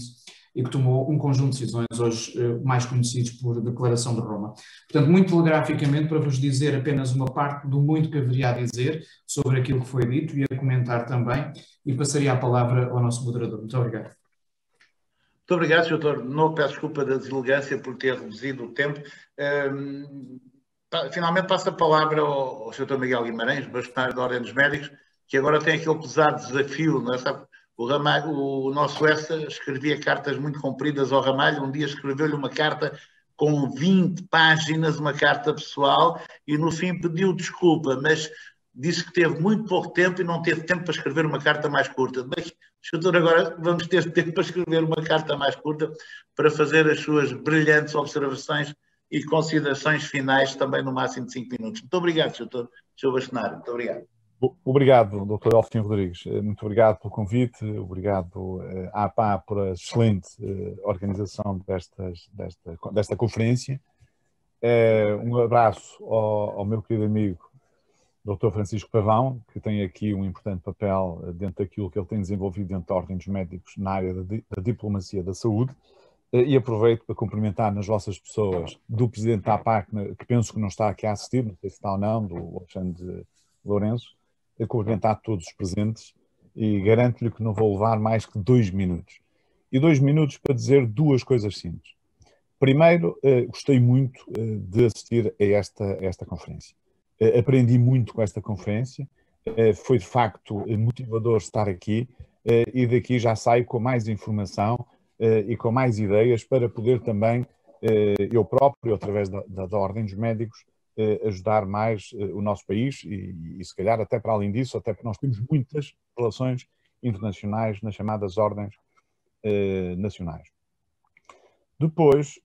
e que tomou um conjunto de decisões hoje mais conhecidos por Declaração de Roma. Portanto, muito telegraficamente, para vos dizer apenas uma parte do muito que haveria a dizer sobre aquilo que foi dito e a comentar também, e passaria a palavra ao nosso moderador. Muito obrigado. Muito Muito obrigado, Sr. Doutor. Não peço desculpa da deselegância por ter reduzido o tempo. Finalmente passo a palavra ao Sr. Dr. Miguel Guimarães, bastonário da Ordem dos Médicos, que agora tem aquele pesado desafio, não é? Sabe? O nosso ESSA escrevia cartas muito compridas ao Ramalho. Um dia escreveu-lhe uma carta com 20 páginas, uma carta pessoal, e no fim pediu desculpa, mas disse que teve muito pouco tempo e não teve tempo para escrever uma carta mais curta. Mas, doutor, agora vamos ter tempo para escrever uma carta mais curta para fazer as suas brilhantes observações e considerações finais também no máximo de 5 minutos. Muito obrigado, Sr. Bastonário. Muito obrigado. Obrigado, Dr. Elfim Rodrigues. Muito obrigado pelo convite, obrigado à APA por a excelente organização desta conferência. Um abraço ao meu querido amigo Dr. Francisco Pavão, que tem aqui um importante papel dentro daquilo que ele tem desenvolvido dentro da Ordem dos Médicos na área da diplomacia da saúde. E aproveito para cumprimentar nas vossas pessoas do Presidente da APA, que penso que não está aqui a assistir, não sei se está ou não, do Alexandre Lourenço, a cumprimentar todos os presentes e garanto-lhe que não vou levar mais que 2 minutos. E 2 minutos para dizer 2 coisas simples. Primeiro, gostei muito de assistir a esta conferência. Aprendi muito com esta conferência, foi de facto motivador estar aqui e daqui já saio com mais informação e com mais ideias para poder também, eu próprio, através da Ordem dos Médicos, ajudar mais o nosso país e se calhar até para além disso, até porque nós temos muitas relações internacionais nas chamadas ordens nacionais. Depois,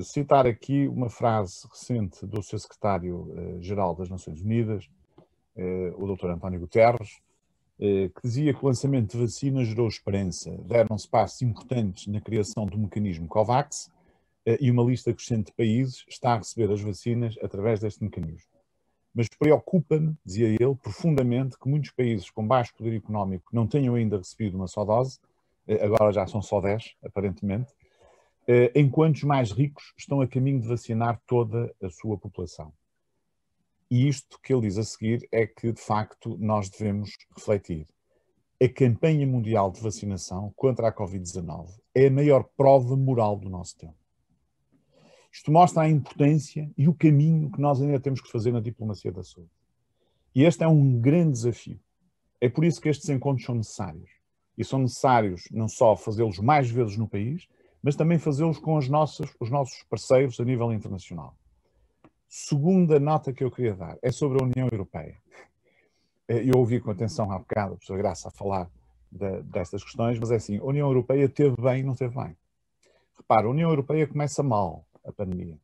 citar aqui uma frase recente do seu secretário-geral das Nações Unidas, o Dr. António Guterres, que dizia que o lançamento de vacinas gerou esperança, deram-se passos importantes na criação do mecanismo COVAX, e uma lista crescente de países está a receber as vacinas através deste mecanismo. Mas preocupa-me, dizia ele, profundamente que muitos países com baixo poder económico não tenham ainda recebido uma só dose, agora já são só 10, aparentemente, enquanto os mais ricos estão a caminho de vacinar toda a sua população. E isto que ele diz a seguir é que, de facto, nós devemos refletir. A campanha mundial de vacinação contra a Covid-19 é a maior prova moral do nosso tempo. Isto mostra a importância e o caminho que nós ainda temos que fazer na diplomacia da saúde. E este é um grande desafio. É por isso que estes encontros são necessários. E são necessários não só fazê-los mais vezes no país, mas também fazê-los com os nossos parceiros a nível internacional. Segunda nota que eu queria dar é sobre a União Europeia. Eu ouvi com atenção há bocado a professora Graça a falar destas questões, mas é assim, a União Europeia teve bem e não teve bem. Repara, a União Europeia começa mal a pandemia.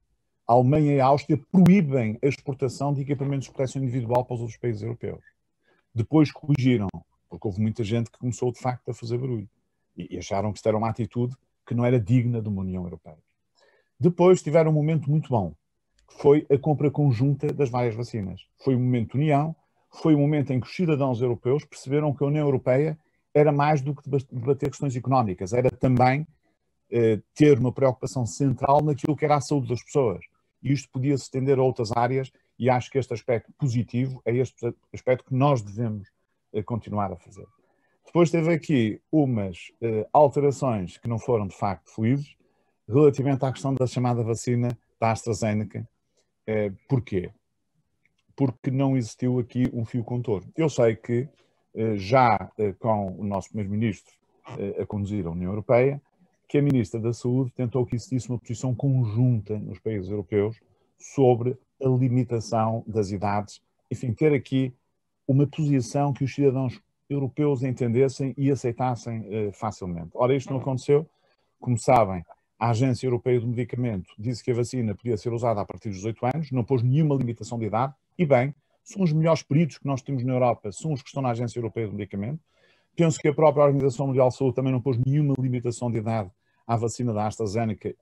A Alemanha e a Áustria proíbem a exportação de equipamentos de proteção individual para os outros países europeus. Depois corrigiram, porque houve muita gente que começou de facto a fazer barulho e acharam que isto era uma atitude que não era digna de uma União Europeia. Depois tiveram um momento muito bom, que foi a compra conjunta das várias vacinas. Foi um momento de união, foi um momento em que os cidadãos europeus perceberam que a União Europeia era mais do que debater questões económicas, era também ter uma preocupação central naquilo que era a saúde das pessoas. E isto podia se estender a outras áreas e acho que este aspecto positivo é este aspecto que nós devemos continuar a fazer. Depois teve aqui umas alterações que não foram de facto felizes relativamente à questão da chamada vacina da AstraZeneca. Porquê? Porque não existiu aqui um fio contorno. Eu sei que já com o nosso primeiro-ministro a conduzir a União Europeia, que a Ministra da Saúde tentou que existisse uma posição conjunta nos países europeus sobre a limitação das idades, enfim, ter aqui uma posição que os cidadãos europeus entendessem e aceitassem facilmente. Ora, isto não aconteceu. Como sabem, a Agência Europeia do Medicamento disse que a vacina podia ser usada a partir dos 18 anos, não pôs nenhuma limitação de idade, e bem, são os melhores peritos que nós temos na Europa, são os que estão na Agência Europeia do Medicamento. Penso que a própria Organização Mundial de Saúde também não pôs nenhuma limitação de idade à vacina da AstraZeneca,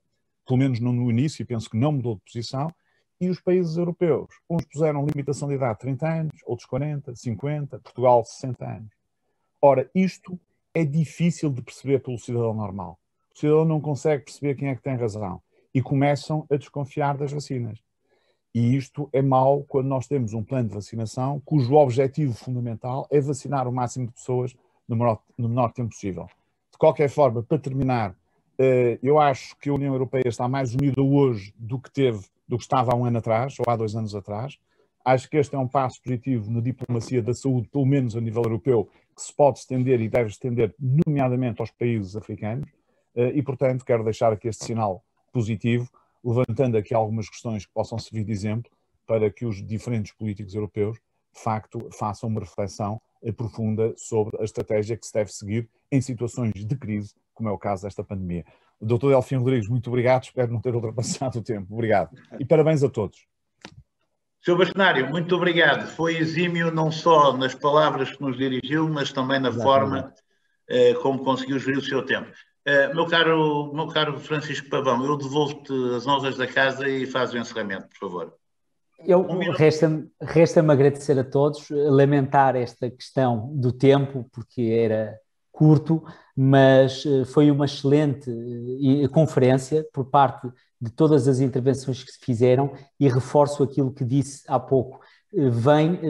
pelo menos não no início, e penso que não mudou de posição. E os países europeus, uns puseram limitação de idade de 30 anos, outros 40, 50, Portugal 60 anos. Ora, isto é difícil de perceber pelo cidadão normal. O cidadão não consegue perceber quem é que tem razão e começam a desconfiar das vacinas. E isto é mau quando nós temos um plano de vacinação cujo objetivo fundamental é vacinar o máximo de pessoas no menor tempo possível. De qualquer forma, para terminar, Eu acho que a União Europeia está mais unida hoje do que estava há um ano atrás, ou há 2 anos atrás. Acho que este é um passo positivo na diplomacia da saúde, pelo menos a nível europeu, que se pode estender e deve estender, nomeadamente aos países africanos. E, portanto, quero deixar aqui este sinal positivo, levantando aqui algumas questões que possam servir de exemplo para que os diferentes políticos europeus, de facto, façam uma reflexão profunda sobre a estratégia que se deve seguir em situações de crise, como é o caso desta pandemia. O Dr. Delfim Rodrigues, muito obrigado, espero não ter ultrapassado o tempo. Obrigado. E parabéns a todos. Sr. Bastonário, muito obrigado. Foi exímio não só nas palavras que nos dirigiu, mas também na forma como conseguiu gerir o seu tempo. Meu caro Francisco Pavão, eu devolvo-te as honras da casa e faz o encerramento, por favor. Resta-me agradecer a todos, lamentar esta questão do tempo, porque era curto, mas foi uma excelente conferência por parte de todas as intervenções que se fizeram, e reforço aquilo que disse há pouco, vem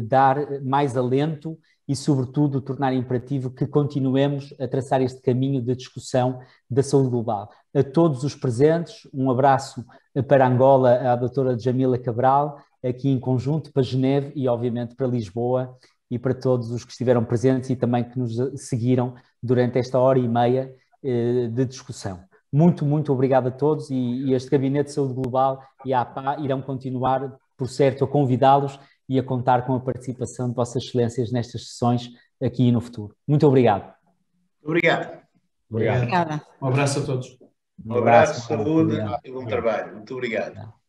dar mais alento e, sobretudo, tornar imperativo que continuemos a traçar este caminho de discussão da saúde global. A todos os presentes, um abraço para Angola, à doutora Jamila Cabral, aqui em conjunto, para Geneve e, obviamente, para Lisboa, e para todos os que estiveram presentes e também que nos seguiram durante esta hora e meia de discussão. Muito, muito obrigado a todos, e este Gabinete de Saúde Global e a APA irão continuar, por certo, a convidá-los e a contar com a participação de Vossas Excelências nestas sessões aqui e no futuro. Muito obrigado. Obrigado. Obrigado. Um abraço a todos. Um abraço, saúde e bom trabalho. Muito obrigado.